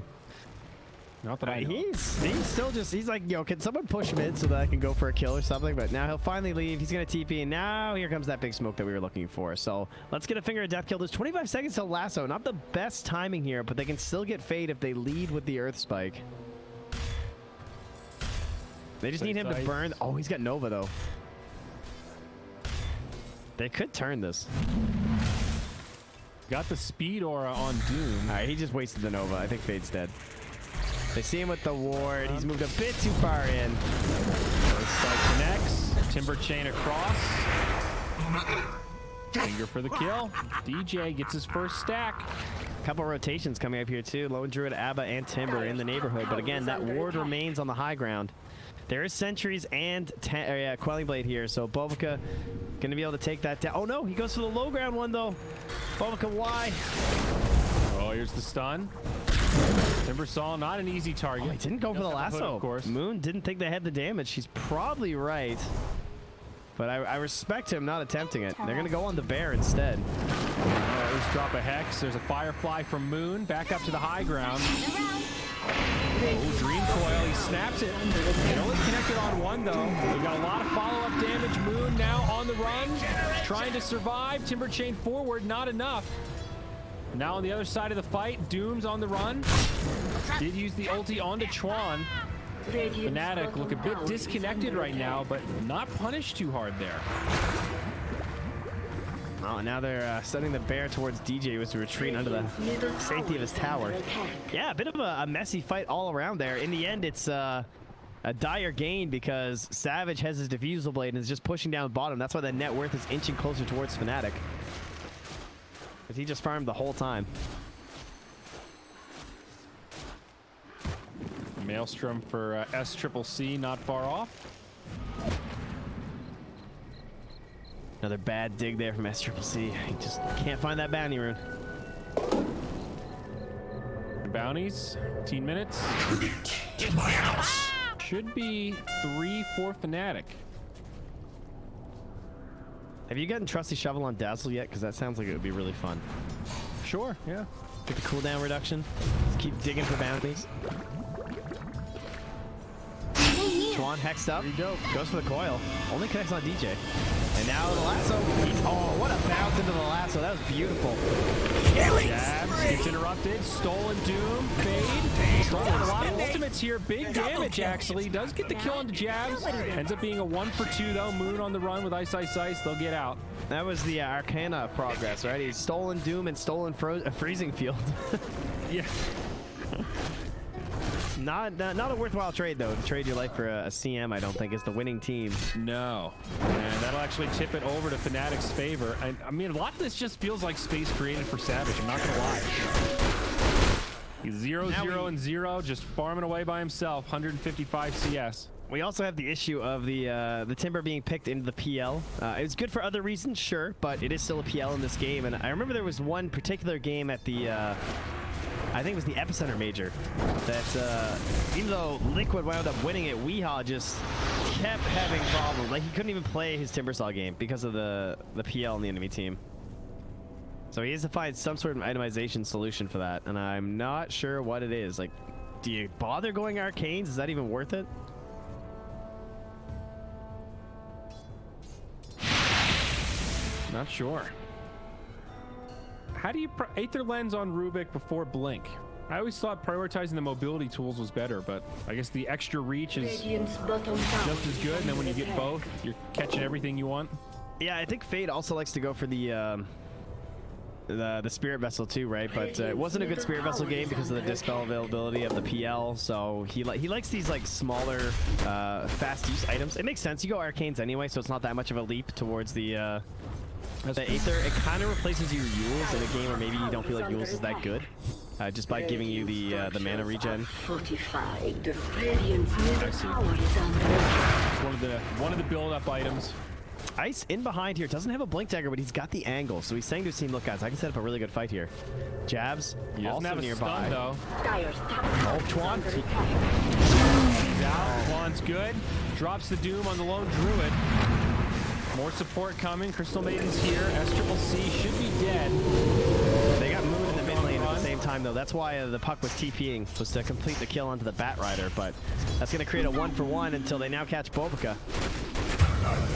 Speaker 1: Not that I know.
Speaker 2: He's still just, he's like, yo, can someone push mid so that I can go for a kill or something? But now he'll finally leave. He's going to TP, and now here comes that big smoke that we were looking for. So let's get a finger of death kill. There's 25 seconds till lasso. Not the best timing here, but they can still get fade if they lead with the earth spike. They just need him to burn. Oh, he's got Nova, though. They could turn this.
Speaker 1: Got the speed aura on Doom.
Speaker 2: All right, he just wasted the Nova. I think Fade's dead. They see him with the ward. He's moved a bit too far in.
Speaker 1: First spike connects. Timber chain across. Finger for the kill. DJ gets his first stack.
Speaker 2: Couple rotations coming up here too. Lone Druid, Abba, and Timber in the neighborhood. But again, that ward remains on the high ground. There is sentries and Quelling Blade here. So Bobka going to be able to take that down. Oh no, he goes for the low ground one though. Bobka, why?
Speaker 1: Oh, here's the stun. Timbersaw, not an easy target.
Speaker 2: Oh, he didn't go for the
Speaker 1: Does have the hood,
Speaker 2: lasso.
Speaker 1: of course.
Speaker 2: Moon didn't think they had the damage. He's probably right. But I respect him not attempting it. They're going to go on the bear instead.
Speaker 1: Let's drop a Hex. There's a Firefly from Moon. Back up to the high ground. Oh, Dream Coil. He snaps it. It only connected on one, though. We got a lot of follow-up damage. Moon now on the run. Trying to survive. Timber Chain forward. Not enough. Now on the other side of the fight, Doom's on the run. Did use the ulti onto Chuan. Fnatic look a bit disconnected right now, but not punished too hard there.
Speaker 2: Oh, now they're sending the bear towards DJ, who's retreating under the safety of his tower. Yeah, a bit of a messy fight all around there. In the end, it's a dire gain because Savage has his diffusal blade and is just pushing down bottom. That's why the net worth is inching closer towards Fnatic. Because he just farmed the whole time.
Speaker 1: Maelstrom for SCCC, not far off.
Speaker 2: Another bad dig there from SCCC. He just can't find that bounty rune.
Speaker 1: Bounties, 15 minutes.
Speaker 4: In my house.
Speaker 1: Should be 3 for Fnatic.
Speaker 2: Have you gotten Trusty Shovel on Dazzle yet? Because that sounds like it would be really fun.
Speaker 1: Sure, yeah.
Speaker 2: Get the cooldown reduction. Just keep digging for bounties. Chuan hexed up. Goes for the coil. Only connects on DJ. And now the lasso. Oh, what a bounce into the lasso. That was beautiful.
Speaker 1: Jabs gets interrupted. Stolen Doom. Fade. Stolen a lot of ultimates here. Big damage, actually. Does get the kill onto Jabs. Ends up being a 1 for 2, though. Moon on the run with Ice Ice Ice. They'll get out.
Speaker 2: That was the Arcana progress, right? He's stolen Doom and stolen Freezing Field.
Speaker 1: Yeah.
Speaker 2: Not a worthwhile trade, though. To trade your life for a CM, I don't think, is the winning team.
Speaker 1: No. And that'll actually tip it over to Fnatic's favor. I mean, a lot of this just feels like space created for Savage. I'm not going to lie. He's 0-0-0, just farming away by himself. 155 CS.
Speaker 2: We also have the issue of the Timber being picked into the PL. It's good for other reasons, sure, but it is still a PL in this game. And I remember there was one particular game at the... I think it was the Epicenter Major that even though Liquid wound up winning it, Weehaw just kept having problems. Like, he couldn't even play his Timbersaw game because of the PL in the enemy team. So he has to find some sort of itemization solution for that, and I'm not sure what it is. Like, do you bother going Arcanes? Is that even worth it?
Speaker 1: Not sure. How do you Aether Lens on Rubik before Blink? I always thought prioritizing the mobility tools was better, but I guess the extra reach is just as good, and then when you get both, you're catching everything you want.
Speaker 2: Yeah, I think Fade also likes to go for the Spirit Vessel too, right? But it wasn't a good Spirit Vessel game because of the dispel availability of the PL, so he likes these like smaller, fast use items. It makes sense. You go Arcanes anyway, so it's not that much of a leap towards the Aether. It kind of replaces your Euls in a game where maybe you don't feel like Euls is that good, just by giving you the mana regen.
Speaker 3: Fortified. The Radiant's middle tower is under
Speaker 1: It's one of the build-up items.
Speaker 2: Ice in behind here doesn't have a blink dagger, but he's got the angle, so he's saying to his team, "Look, guys, I can set up a really good fight here." Jabs
Speaker 1: He doesn't
Speaker 2: also
Speaker 1: have a
Speaker 2: nearby.
Speaker 1: stun, though.
Speaker 3: Dire's top.
Speaker 2: Oh, Chuan.
Speaker 1: He's out. Juan's good. Drops the Doom on the lone Druid. More support coming. Crystal Maiden's here. SCCC should be dead.
Speaker 2: They got moved in the mid lane at the same time, though. That's why the puck was TPing, was to complete the kill onto the Bat Rider, but that's going to create a 1-for-1 until they now catch Bobica.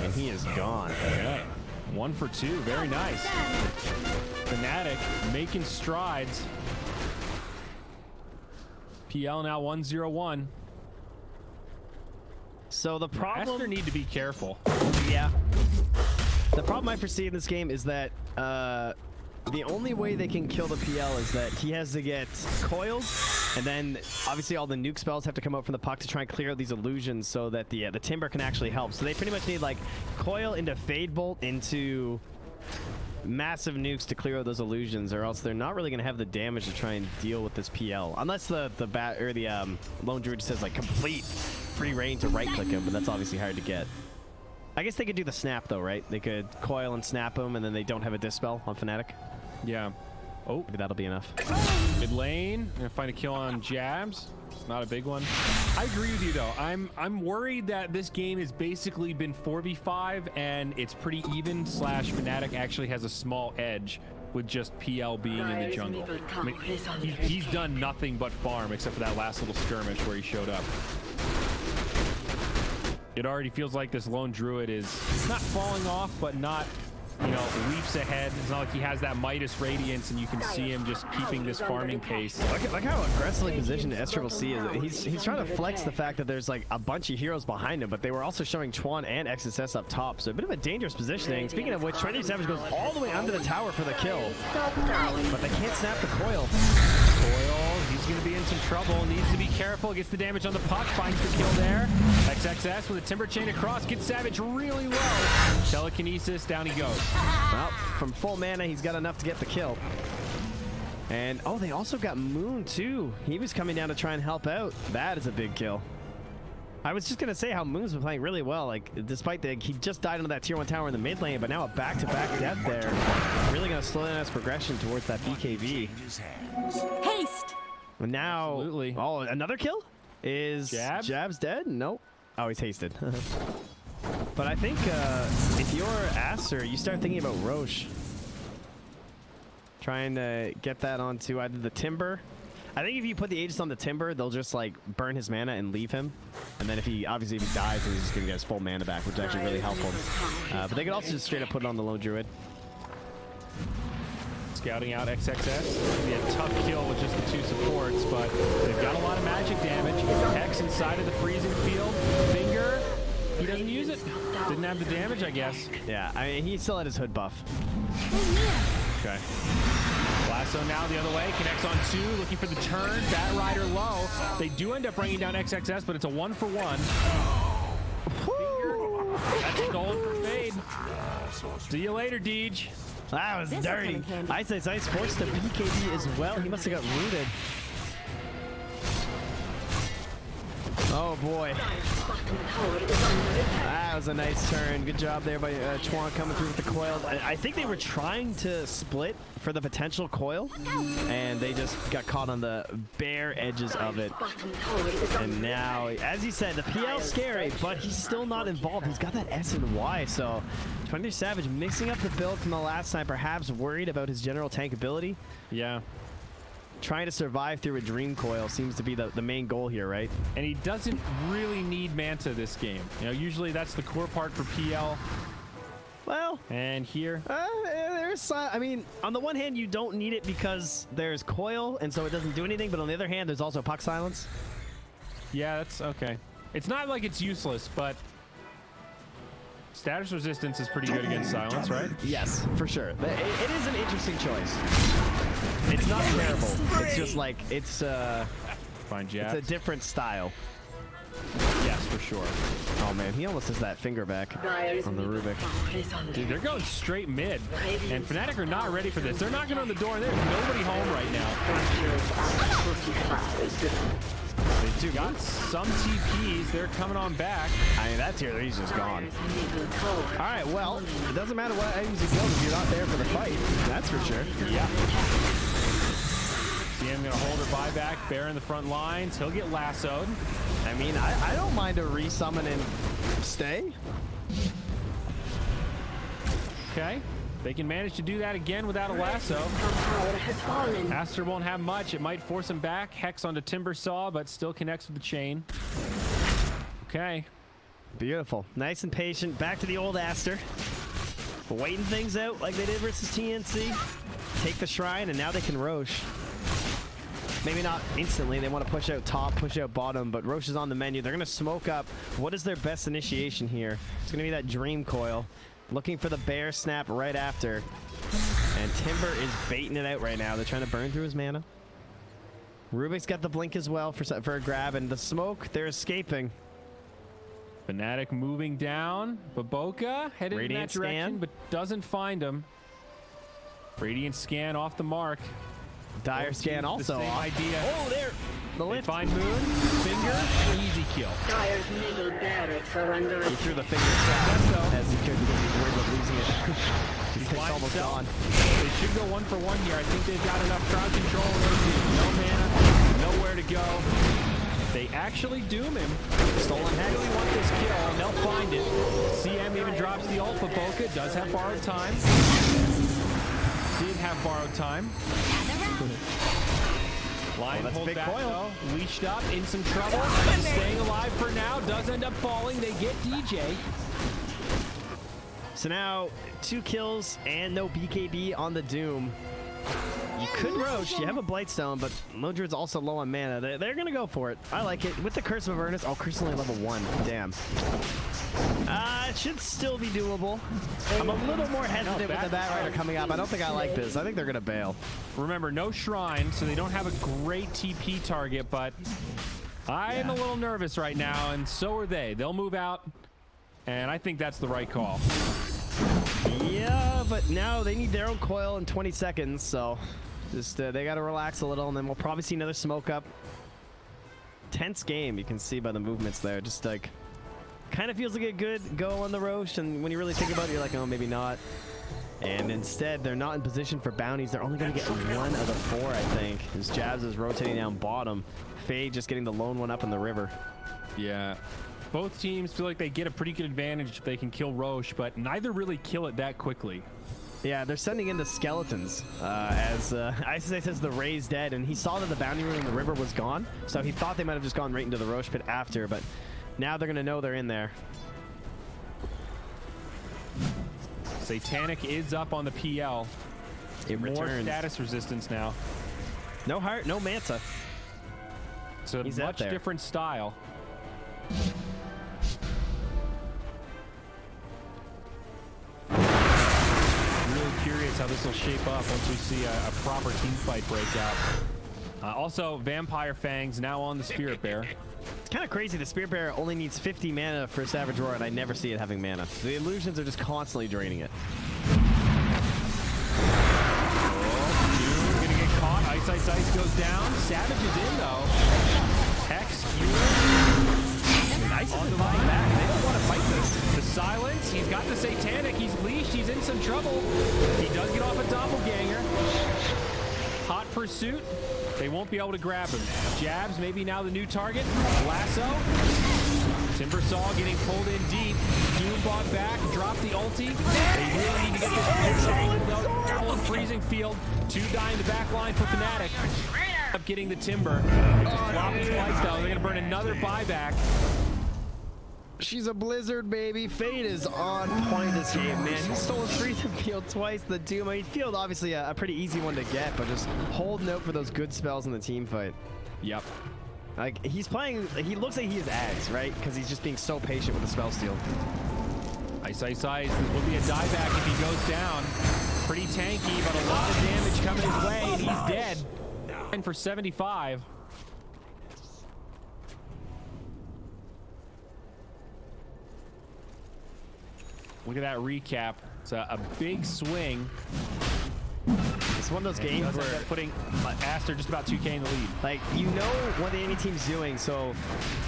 Speaker 2: And he is gone.
Speaker 1: Okay. 1 for 2. Very nice. Fnatic making strides. PL now 1-0-1.
Speaker 2: So the problem...
Speaker 1: Aster need to be careful.
Speaker 2: Yeah. The problem I foresee in this game is that the only way they can kill the PL is that he has to get coiled, and then obviously all the nuke spells have to come out from the puck to try and clear out these illusions so that the Timber can actually help. So they pretty much need like coil into Fade Bolt into massive nukes to clear out those illusions, or else they're not really going to have the damage to try and deal with this PL. Unless the Lone Druid says like complete free reign to right click him, but that's obviously hard to get. I guess they could do the snap though, right? They could coil and snap him, and then they don't have a dispel on Fnatic.
Speaker 1: Yeah. Oh,
Speaker 2: Maybe that'll be enough.
Speaker 1: mid lane. Gonna find a kill on Jabs. Not a big one. I agree with you though. I'm worried that this game has basically been 4v5 and it's pretty even. Slash Fnatic actually has a small edge with just PL being in the jungle. I mean, he's done nothing but farm except for that last little skirmish where he showed up. It already feels like this lone druid is not falling off, but not, you know, leaps ahead. It's not like he has that Midas radiance and you can see him just keeping this farming pace.
Speaker 2: Look how aggressively positioned SCCC is. He's trying to flex the fact that there's like a bunch of heroes behind him, but they were also showing Chuan and XSS up top, so a bit of a dangerous positioning. Speaking of which, 20 Savage goes all the way under the tower for the kill, but they can't snap the coil.
Speaker 1: He's going to be in some trouble. Needs to be careful. Gets the damage on the puck. Finds the kill there. XXS with a timber chain across. Gets Savage really low. Telekinesis. Down he goes.
Speaker 2: Well, from full mana, he's got enough to get the kill. And, oh, they also got Moon, too. He was coming down to try and help out. That is a big kill. I was just going to say how Moon's been playing really well. Like, despite he just died into that tier 1 tower in the mid lane, but now a back-to-back death there. Really going to slow down his progression towards that BKB.
Speaker 5: Haste!
Speaker 2: Now,
Speaker 1: Absolutely.
Speaker 2: oh, another kill? Is Jabs dead? Nope. Oh, he's hasted. But I think if you're Aster, you start thinking about Roche. Trying to get that onto either the Timber. I think if you put the Aegis on the Timber, they'll just like burn his mana and leave him. And then if he dies, then he's just gonna get his full mana back, which is actually really helpful. But they could also just straight up put it on the lone druid.
Speaker 1: Scouting out XXS. It'll be a tough kill with just the two supports, but they've got a lot of magic damage. Hex inside of the freezing field. Finger. He doesn't use it. Didn't have the damage, I guess.
Speaker 2: Yeah, I mean, he still had his hood buff.
Speaker 1: Okay. Lasso now the other way. Connects on 2. Looking for the turn. Bat Rider low. They do end up bringing down XXS, but it's a 1-for-1. That's stolen for Fade. See you later, Deej.
Speaker 2: That was dirty. Ice forced the BKB as well. He must have got rooted. Oh boy. That was a nice turn. Good job there by Chuan coming through with the coil. I think they were trying to split for the potential coil, and they just got caught on the bare edges of it. And now, as you said, the PL's scary, but he's still not involved. He's got that S and Y, so 20 Savage mixing up the build from the last time, perhaps worried about his general tank ability.
Speaker 1: Yeah.
Speaker 2: Trying to survive through a Dream Coil seems to be the main goal here, right?
Speaker 1: And he doesn't really need Manta this game. You know, usually that's the core part for PL.
Speaker 2: Well,
Speaker 1: and here,
Speaker 2: I mean, on the one hand, you don't need it because there's Coil, and so it doesn't do anything. But on the other hand, there's also Puck Silence.
Speaker 1: Yeah, that's okay. It's not like it's useless, but status resistance is pretty good against Silence, right?
Speaker 2: Yes, for sure. It is an interesting choice. It's not terrible. It's just like it's
Speaker 1: Fine jabs.
Speaker 2: It's a different style.
Speaker 1: Yes, for sure.
Speaker 2: Oh man, he almost has that finger back on the Rubik.
Speaker 1: Dude, they're going straight mid, and Fnatic are not ready for this. They're knocking on the door, and there's nobody home right now. They got some TPs. They're coming on back. I mean, that tier 3's just gone.
Speaker 2: All right, well, it doesn't matter what items you build if you're not there for the fight. That's for sure.
Speaker 1: Yeah. CM gonna hold her buyback. Bear in the front lines. He'll get lassoed.
Speaker 2: I mean, I don't mind a resummon and stay.
Speaker 1: Okay. They can manage to do that again without a lasso. Aster won't have much. It might force him back. Hex onto Timber Saw, but still connects with the chain. Okay.
Speaker 2: Beautiful. Nice and patient. Back to the old Aster. Waiting things out like they did versus TNC. Take the Shrine, and now they can Roche. Maybe not instantly. They want to push out top, push out bottom, but Roche is on the menu. They're going to smoke up. What is their best initiation here? It's going to be that Dream Coil. Looking for the bear snap right after. And Timber is baiting it out right now. They're trying to burn through his mana. Rubik's got the blink as well for a grab. And the smoke, they're escaping.
Speaker 1: Fnatic moving down. Baboka headed in that direction, but doesn't find him. Radiant scan off the mark.
Speaker 2: Dire scan also off.
Speaker 1: Idea.
Speaker 2: Oh, there. The lift.
Speaker 1: Find Moon. Finger. Easy kill.
Speaker 3: Dire's middle barracks are under
Speaker 2: He threw the finger shot as he could because he was worried about losing it. It's
Speaker 1: by
Speaker 2: almost
Speaker 1: himself.
Speaker 2: gone.
Speaker 1: They should go 1 for 1 here. I think they've got enough crowd control. No mana, nowhere to go. They actually doom him.
Speaker 2: Stolen Hex.
Speaker 1: Really want this kill, and they'll find it. CM even drops the ult, but Boca does have borrowed time. Did have borrowed time. Lion
Speaker 2: that's a
Speaker 1: pulled
Speaker 2: big
Speaker 1: back
Speaker 2: coil.
Speaker 1: though, leashed up, in some trouble. Staying alive for now, does end up falling. They get DJ.
Speaker 2: So now 2 kills and no BKB on the Doom. You could Roche. You have a Blightstone, but Modred's also low on mana. They're going to go for it. I like it. With the Curse of Avernus. Oh, Curse is only level 1. Damn. It should still be doable. I'm a little more hesitant with the Bat Rider coming up. I don't think I like this. I think they're going to bail.
Speaker 1: Remember, no Shrine, so they don't have a great TP target, but I am a little nervous right now, and so are they. They'll move out, and I think that's the right call.
Speaker 2: Yeah, but now they need their own coil in 20 seconds, so just they got to relax a little, and then we'll probably see another smoke up. Tense game, you can see by the movements there. Just like, kind of feels like a good go on the Roche, and when you really think about it, you're like, oh, maybe not. And instead, they're not in position for bounties. They're only going to get 1 of the 4, I think. As Jabs is rotating down bottom. Fade just getting the lone one up in the river.
Speaker 1: Yeah. Both teams feel like they get a pretty good advantage if they can kill Roche, but neither really kill it that quickly.
Speaker 2: Yeah, they're sending in the skeletons as Ice says the Ray's dead, and he saw that the bounty room in the river was gone, so he thought they might have just gone right into the Roche pit after, but now they're going to know they're in there.
Speaker 1: Satanic is up on the PL.
Speaker 2: It
Speaker 1: More
Speaker 2: returns.
Speaker 1: status resistance now.
Speaker 2: No heart, no Manta.
Speaker 1: It's a
Speaker 2: He's out
Speaker 1: much
Speaker 2: there.
Speaker 1: different style. Really curious how this will shape up once we see a proper team fight break out. Also, Vampire Fangs now on the Spirit Bear.
Speaker 2: It's kind of crazy. The Spirit Bear only needs 50 mana for Savage Roar, and I never see it having mana. The illusions are just constantly draining it.
Speaker 1: Doom gonna get caught. Ice goes down. Savage is in though. Hex,
Speaker 2: Ice is fighting back. They don't want to fight this.
Speaker 1: the silence. He's got the Satanic. He's leashed. He's in some trouble. He does get off a doppelganger. Hot pursuit. They won't be able to grab him. Jabs, maybe now the new target. Lasso. Timbersaw getting pulled in deep. Doombot back, drop the ulti. They really need to get this though. Freezing field. 2 die in the back line for Fnatic. Up getting the Timber. Just flop his light though. They're gonna burn another buyback.
Speaker 2: She's a blizzard, baby. Fade is on point this game, man. He stole a freezing field twice. The Doom. I mean, field obviously a pretty easy one to get, but just hold note for those good spells in the team fight.
Speaker 1: Yep.
Speaker 2: Like, he's playing, he looks like he is Ags, right? Because he's just being so patient with the spell steal.
Speaker 1: Ice. This will be a dieback if he goes down. Pretty tanky, but a lot of damage coming his way, and he's dead. And for 75. Look at that recap. It's a big swing.
Speaker 2: It's one of those games
Speaker 1: Does end
Speaker 2: where,
Speaker 1: up putting Aster just about 2K in the lead.
Speaker 2: like, you know what the enemy team's doing, so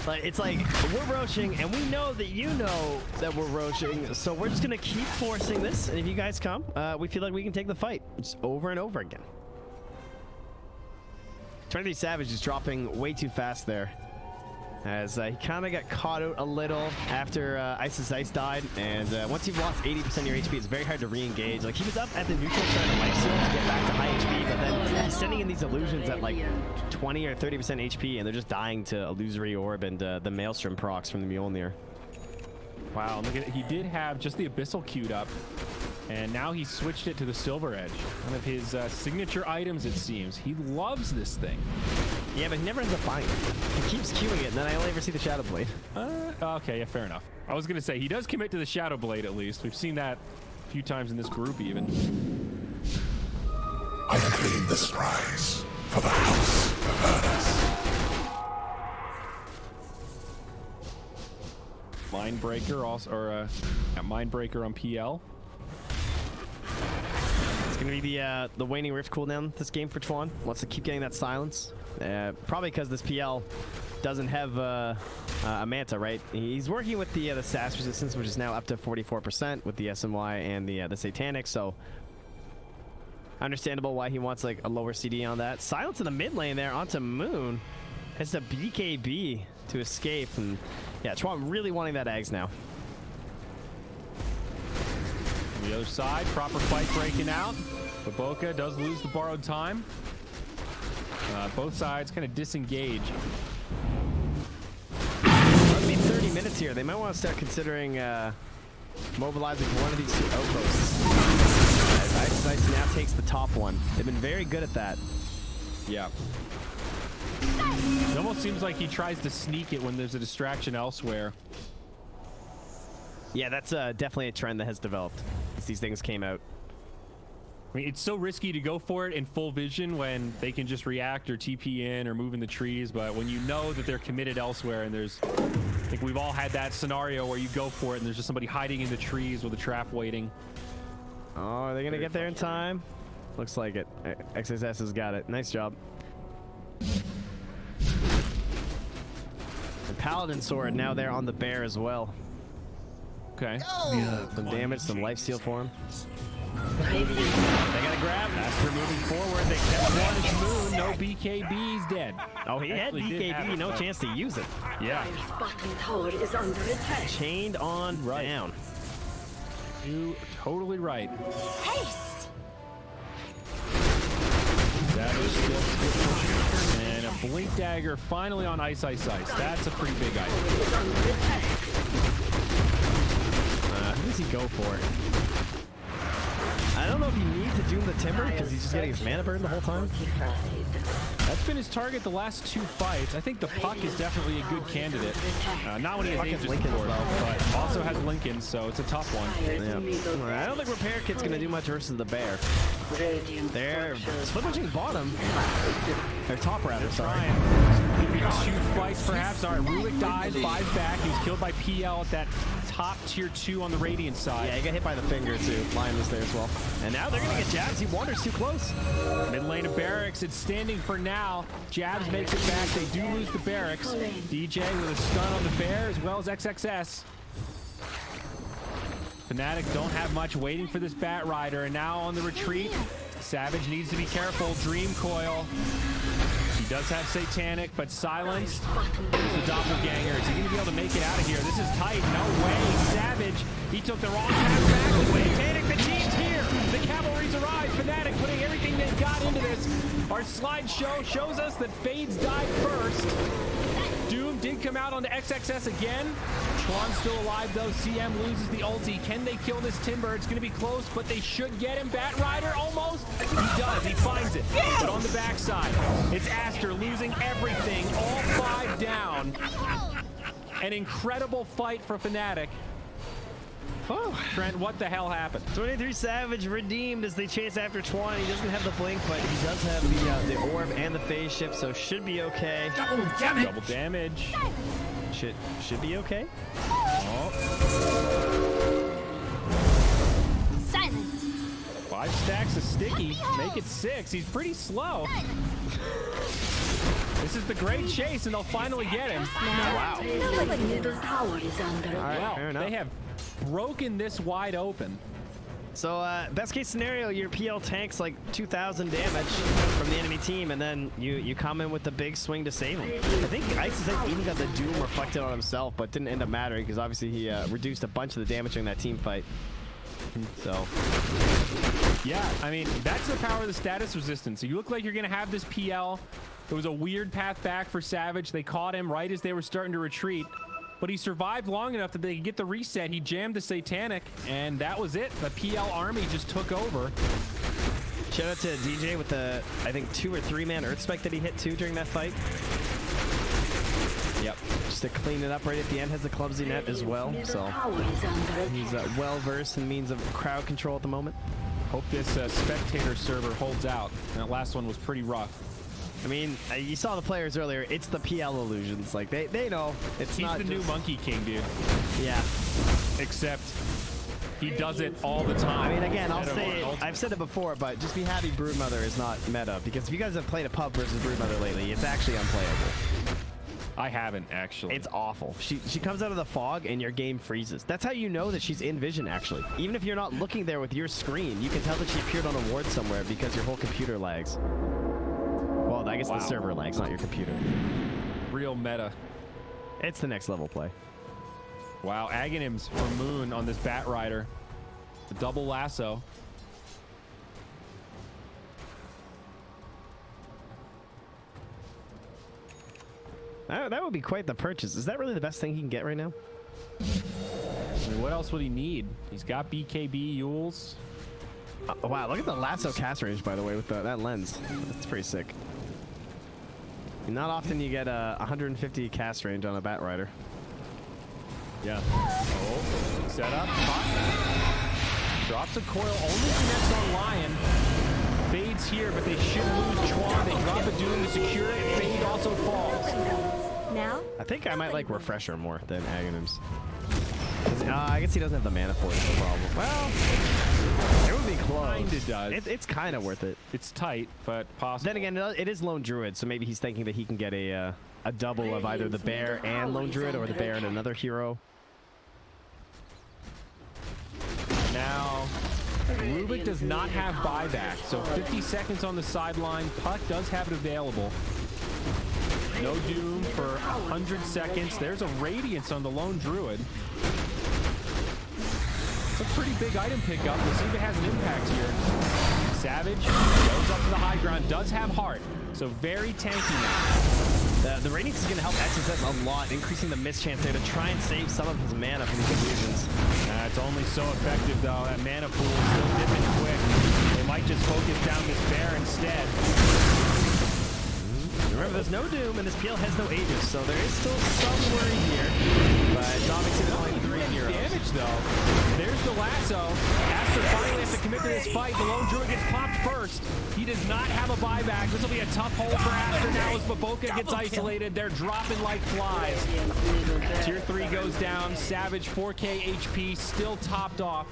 Speaker 2: like it's like we're roaching, and we know that you know that we're roaching, so we're just gonna keep forcing this. And if you guys come, we feel like we can take the fight just over and over again. 23 Savage is dropping way too fast there, as he kind of got caught out a little after Ice's Ice died, and once you've lost 80% of your HP, it's very hard to re-engage. Like, he was up at the neutral side of life steal to get back to high HP, but then he's sending in these illusions at like 20 or 30% HP, and they're just dying to Illusory Orb and the Maelstrom procs from the Mjolnir.
Speaker 1: Wow, look at it. He did have just the Abyssal queued up, and now he switched it to the Silver Edge. One of his signature items, it seems. He loves this thing.
Speaker 2: Yeah, but he never ends up buying it. He keeps queuing it, and then I only ever see the Shadow Blade.
Speaker 1: Okay, yeah, fair enough. I was going to say, he does commit to the Shadow Blade at least. We've seen that a few times in this group even.
Speaker 4: I claim this prize for the House of Avernus.
Speaker 1: Mindbreaker also, or Mindbreaker on PL.
Speaker 2: It's gonna be the Waning Rift cooldown this game for Twan. Wants to keep getting that silence. Probably because this PL doesn't have a Manta, right? He's working with the SAS resistance, which is now up to 44% with the SMY and the Satanic, so understandable why he wants like a lower CD on that. Silence in the mid lane there onto Moon. Has the BKB to escape, and yeah, Tron really wanting that Ags now.
Speaker 1: On the other side, proper fight breaking out. Baboka does lose the borrowed time. Both sides kind of disengage.
Speaker 2: It'll be 30 minutes here. They might want to start considering mobilizing one of these two outposts. As Ice now takes the top one. They've been very good at that.
Speaker 1: Yeah. It almost seems like he tries to sneak it when there's a distraction elsewhere.
Speaker 2: Yeah, that's definitely a trend that has developed as these things came out.
Speaker 1: I mean, it's so risky to go for it in full vision when they can just react or TP in or move in the trees, but when you know that they're committed elsewhere, and there's, I think we've all had that scenario where you go for it and there's just somebody hiding in the trees with a trap waiting.
Speaker 2: Oh, are they gonna get there in time? Looks like it. XSS has got it. Nice job. And Paladin Sword now there on the bear as well.
Speaker 1: Okay.
Speaker 2: Some damage, some lifesteal for him.
Speaker 1: They gotta grab. Aster moving forward. They kept one Moon. No BKB. He's dead.
Speaker 2: Oh, he had
Speaker 1: Actually did have
Speaker 2: BKB.
Speaker 1: it,
Speaker 2: No
Speaker 1: but-
Speaker 2: chance to use it.
Speaker 1: Yeah.
Speaker 3: Dire's bottom tower is under attack.
Speaker 2: Chained on down.
Speaker 1: You totally right.
Speaker 5: Haste!
Speaker 1: Savage still skip pushing. And a blink dagger finally on Ice. That's a pretty big item.
Speaker 3: Is under attack.
Speaker 2: Who does he go for? I don't know if he needs to doom the timber because he's just getting his mana burn the whole time.
Speaker 1: That's been his target the last two fights. I think the Puck is definitely a good candidate. Not when he has
Speaker 2: Puck has
Speaker 1: Aegis
Speaker 2: Lincoln as
Speaker 1: support,
Speaker 2: well.
Speaker 1: but also has Lincoln, so it's a tough one.
Speaker 2: Yeah. I don't think Repair Kit's going to do much versus the bear. They're split pushing bottom. They're top rather, sorry.
Speaker 1: Maybe two fights perhaps. All right, Rulik dies, buys back. He was killed by PL at that top tier 2 on the Radiant side.
Speaker 2: Yeah, he got hit by the finger too. Lion was there as well. And now they're going to get jabs. He wanders too close.
Speaker 1: Mid lane of Barracks, it's standing for now. Jabs makes it back. They do lose the Barracks. DJ with a stun on the bear as well as XXS. Fnatic don't have much waiting for this Bat Rider, and now on the retreat. Savage needs to be careful. Dream Coil. He does have Satanic, but silenced. There's the Doppelganger. Is he going to be able to make it out of here? This is tight. No way. Savage. He took the wrong path back with Satanic. The team's here. The cavalry's arrived. Fnatic putting everything they've got into this. Our slideshow shows us that Fades died first. Doom did come out onto XXS again. Tron's still alive though. CM loses the ulti. Can they kill this Timber? It's going to be close, but they should get him. Bat Rider almost. He does. He finds it. But on the backside, it's Aster losing everything. All 5 down. An incredible fight for Fnatic.
Speaker 2: Oh.
Speaker 1: Trent, what the hell happened?
Speaker 2: 23 Savage redeemed as they chase after Twan. He doesn't have the blink, but he does have the orb and the phase shift, so should be okay.
Speaker 1: Double damage.
Speaker 2: Should be okay.
Speaker 1: Oh.
Speaker 5: Silence!
Speaker 1: 5 stacks of sticky. Make it 6. He's pretty slow. This is the great chase, and they'll finally get him.
Speaker 2: Wow.
Speaker 3: Radiant's middle tower is under attack.
Speaker 2: All right, fair
Speaker 1: Well,
Speaker 2: enough.
Speaker 1: they have broken this wide open.
Speaker 2: So, best case scenario, your PL tanks like 2,000 damage from the enemy team, and then you come in with the big swing to save him. I think Ice even got the Doom reflected on himself, but didn't end up mattering because obviously he reduced a bunch of the damage in that team fight. So,
Speaker 1: Yeah, I mean, that's the power of the status resistance. So you look like you're going to have this PL. It was a weird path back for Savage. They caught him right as they were starting to retreat. But he survived long enough that they could get the reset. He jammed the Satanic, and that was it. The PL army just took over.
Speaker 2: shout out to DJ with the, I think, 2 or 3 man Earth Spike that he hit too during that fight. Yep. Just to clean it up right at the end. Has the clumsy net as well. So he's well versed in means of crowd control at the moment.
Speaker 1: Hope this spectator server holds out. That last one was pretty rough.
Speaker 2: I mean, you saw the players earlier. It's the PL illusions. Like they know. It's
Speaker 1: He's
Speaker 2: not
Speaker 1: the
Speaker 2: just,
Speaker 1: new Monkey King, dude.
Speaker 2: Yeah.
Speaker 1: Except he does it all the time.
Speaker 2: I mean, again, I'll
Speaker 1: Instead of
Speaker 2: say it,
Speaker 1: ultimate.
Speaker 2: I've said it before, but just be happy Broodmother is not meta, because if you guys have played a pub versus Broodmother lately, it's actually unplayable.
Speaker 1: I haven't actually.
Speaker 2: It's awful. She comes out of the fog and your game freezes. That's how you know that she's in vision, actually. Even if you're not looking there with your screen, you can tell that she appeared on a ward somewhere because your whole computer lags. Well, I guess the server lags, not your computer.
Speaker 1: Real meta.
Speaker 2: It's the next level play.
Speaker 1: Wow, Aghanims for Moon on this Bat Rider. The double lasso.
Speaker 2: That would be quite the purchase. Is that really the best thing he can get right now?
Speaker 1: I mean, what else would he need? He's got BKB, Yules.
Speaker 2: Wow, look at the lasso cast range, by the way, with that lens. That's pretty sick. Not often you get 150 cast range on a Bat Rider.
Speaker 1: Yeah. Oh, set up. Drops a coil, only connects on Lion. Fades here, but they should lose Chuan. They drop a Doom to secure it. Fade also falls.
Speaker 5: Now?
Speaker 2: I think I might like Refresher more than Aghanims. I guess he doesn't have the mana for it, is the problem. Well, it would be close.
Speaker 1: Kinda does.
Speaker 2: It's kind of worth it.
Speaker 1: It's tight, but possible.
Speaker 2: Then again, it is Lone Druid, so maybe he's thinking that he can get a double of either the Bear and Lone Druid, or the Bear and another hero.
Speaker 1: Now, Rubik does not have buyback, so 50 seconds on the sideline. Puck does have it available. No Doom for 100 seconds. There's a Radiance on the Lone Druid. It's a pretty big item pickup. We'll see if it has an impact here. Savage goes up to the high ground, does have Heart, so very tanky now.
Speaker 2: The Radiance is going to help XSS a lot, increasing the miss chance there to try and save some of his mana from these illusions.
Speaker 1: It's only so effective, though. That mana pool is still dipping quick. They might just focus down this Bear instead.
Speaker 2: Remember, there's no Doom, and this PL has no Aegis, so there is still some worry here. But obviously, there's only 3 heroes.
Speaker 1: Damage, though. There's the lasso. Aster finally has to commit to this fight. The Lone Druid gets popped first. He does not have a buyback. This will be a tough hole for Aster now as Baboka gets isolated. They're dropping like flies. Tier 3 goes down. Savage, 4K HP, still topped off.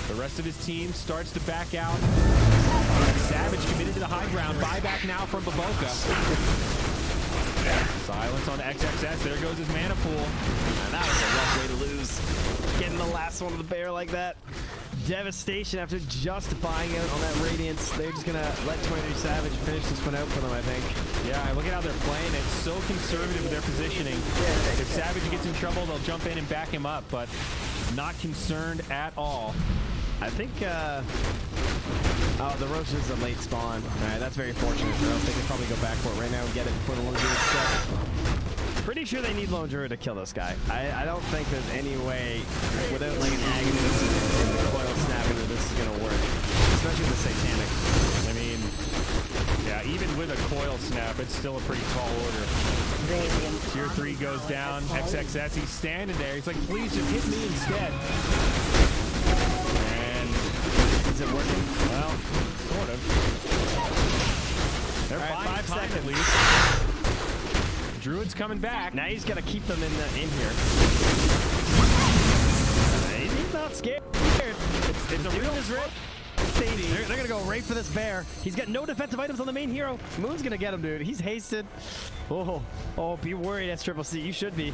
Speaker 1: The rest of his team starts to back out. Savage committed to the high ground. Buyback now from Baboka. Silence on XXS. There goes his mana pool.
Speaker 2: And that was a rough way to lose. Getting the last one of the Bear like that. Devastation after just buying out on that Radiance. They're just going to let 23 Savage finish this one out for them, I think.
Speaker 1: Yeah, look at how they're playing it. So conservative with their positioning. If Savage gets in trouble, they'll jump in and back him up, but not concerned at all.
Speaker 2: I think, oh, the Roach is a late spawn. All right, that's very fortunate for us. They can probably go back for it right now and get it before the Lone Druid set. Pretty sure they need Lone Druid to kill this guy. I don't think there's any way, without like an Agonist and the coil snapping, that this is going to work. Especially with the Satanic.
Speaker 1: I mean, yeah, even with a coil snap, it's still a pretty tall order. Tier 3 goes down. XXS, he's standing there. He's like, please just hit me instead.
Speaker 2: Is it working?
Speaker 1: Well, sort of. They're
Speaker 2: right,
Speaker 1: buying
Speaker 2: 5
Speaker 1: time
Speaker 2: seconds.
Speaker 1: at least. Druid's coming back.
Speaker 2: Now he's got to keep them in here. He's not scared.
Speaker 1: It's a real threat.
Speaker 2: They're going to go right for this Bear. He's got no defensive items on the main hero. Moon's going to get him, dude. He's hasted. Oh, be worried, S-Triple-C. You should be.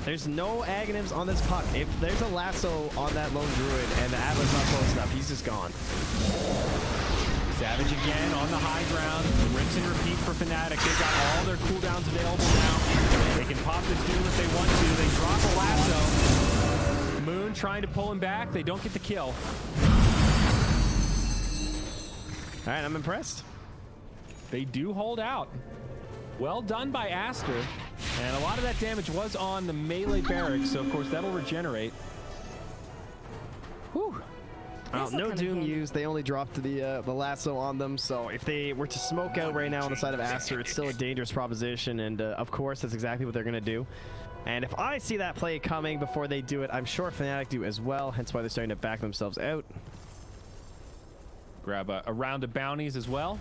Speaker 2: There's no Aghanims on this puck. If there's a lasso on that Lone Druid and the Atlas not close enough, he's just gone.
Speaker 1: Savage again on the high ground. Rinse and repeat for Fnatic. They've got all their cooldowns available now. They can pop this Doom if they want to. They drop a lasso. Moon trying to pull him back. They don't get the kill.
Speaker 2: All right, I'm impressed.
Speaker 1: They do hold out. Well done by Aster. And a lot of that damage was on the melee barracks, so of course that'll regenerate. Whew.
Speaker 2: Well, no Doom used. They only dropped the lasso on them, so if they were to smoke out right now on the side of Aster, it's still a dangerous proposition, and of course that's exactly what they're going to do. And if I see that play coming before they do it, I'm sure Fnatic do as well, hence why they're starting to back themselves out.
Speaker 1: Grab a round of bounties as well.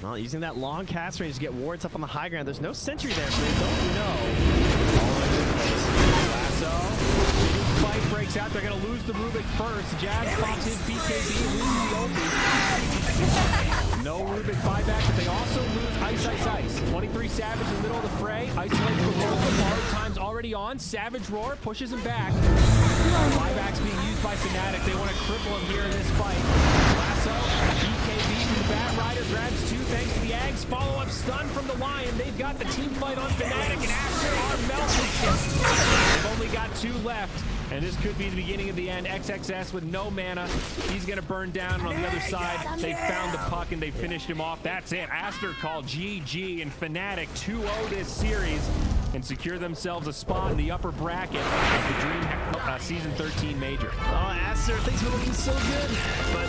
Speaker 2: Well, using that long cast range to get wards up on the high ground. There's no sentry there, so they don't know.
Speaker 1: Lasso. Big fight breaks out. They're going to lose the Rubik first. Jazz pops his BKB, loses the ulti. No Rubik buyback, but they also lose Ice. 23 Savage in the middle of the fray. Isolates the roll. Borrowed time's already on. Savage Roar pushes him back. Buyback's being used by Fnatic. They want to cripple him here in this fight. Lasso, BKB from the Bat Rider grabs 2 thanks to the Ags. Follow-up stun from the Lion. They've got the team fight on Fnatic, and Aster are melted. They've only got 2 left, and this could be the beginning of the end. XXS with no mana. He's going to burn down, and on the other side, they found the puck, and they finished him off. That's it. Aster called GG, and Fnatic 2-0 this series and secure themselves a spot in the upper bracket of the Dream Season 13 Major.
Speaker 2: Aster, things were looking so good, but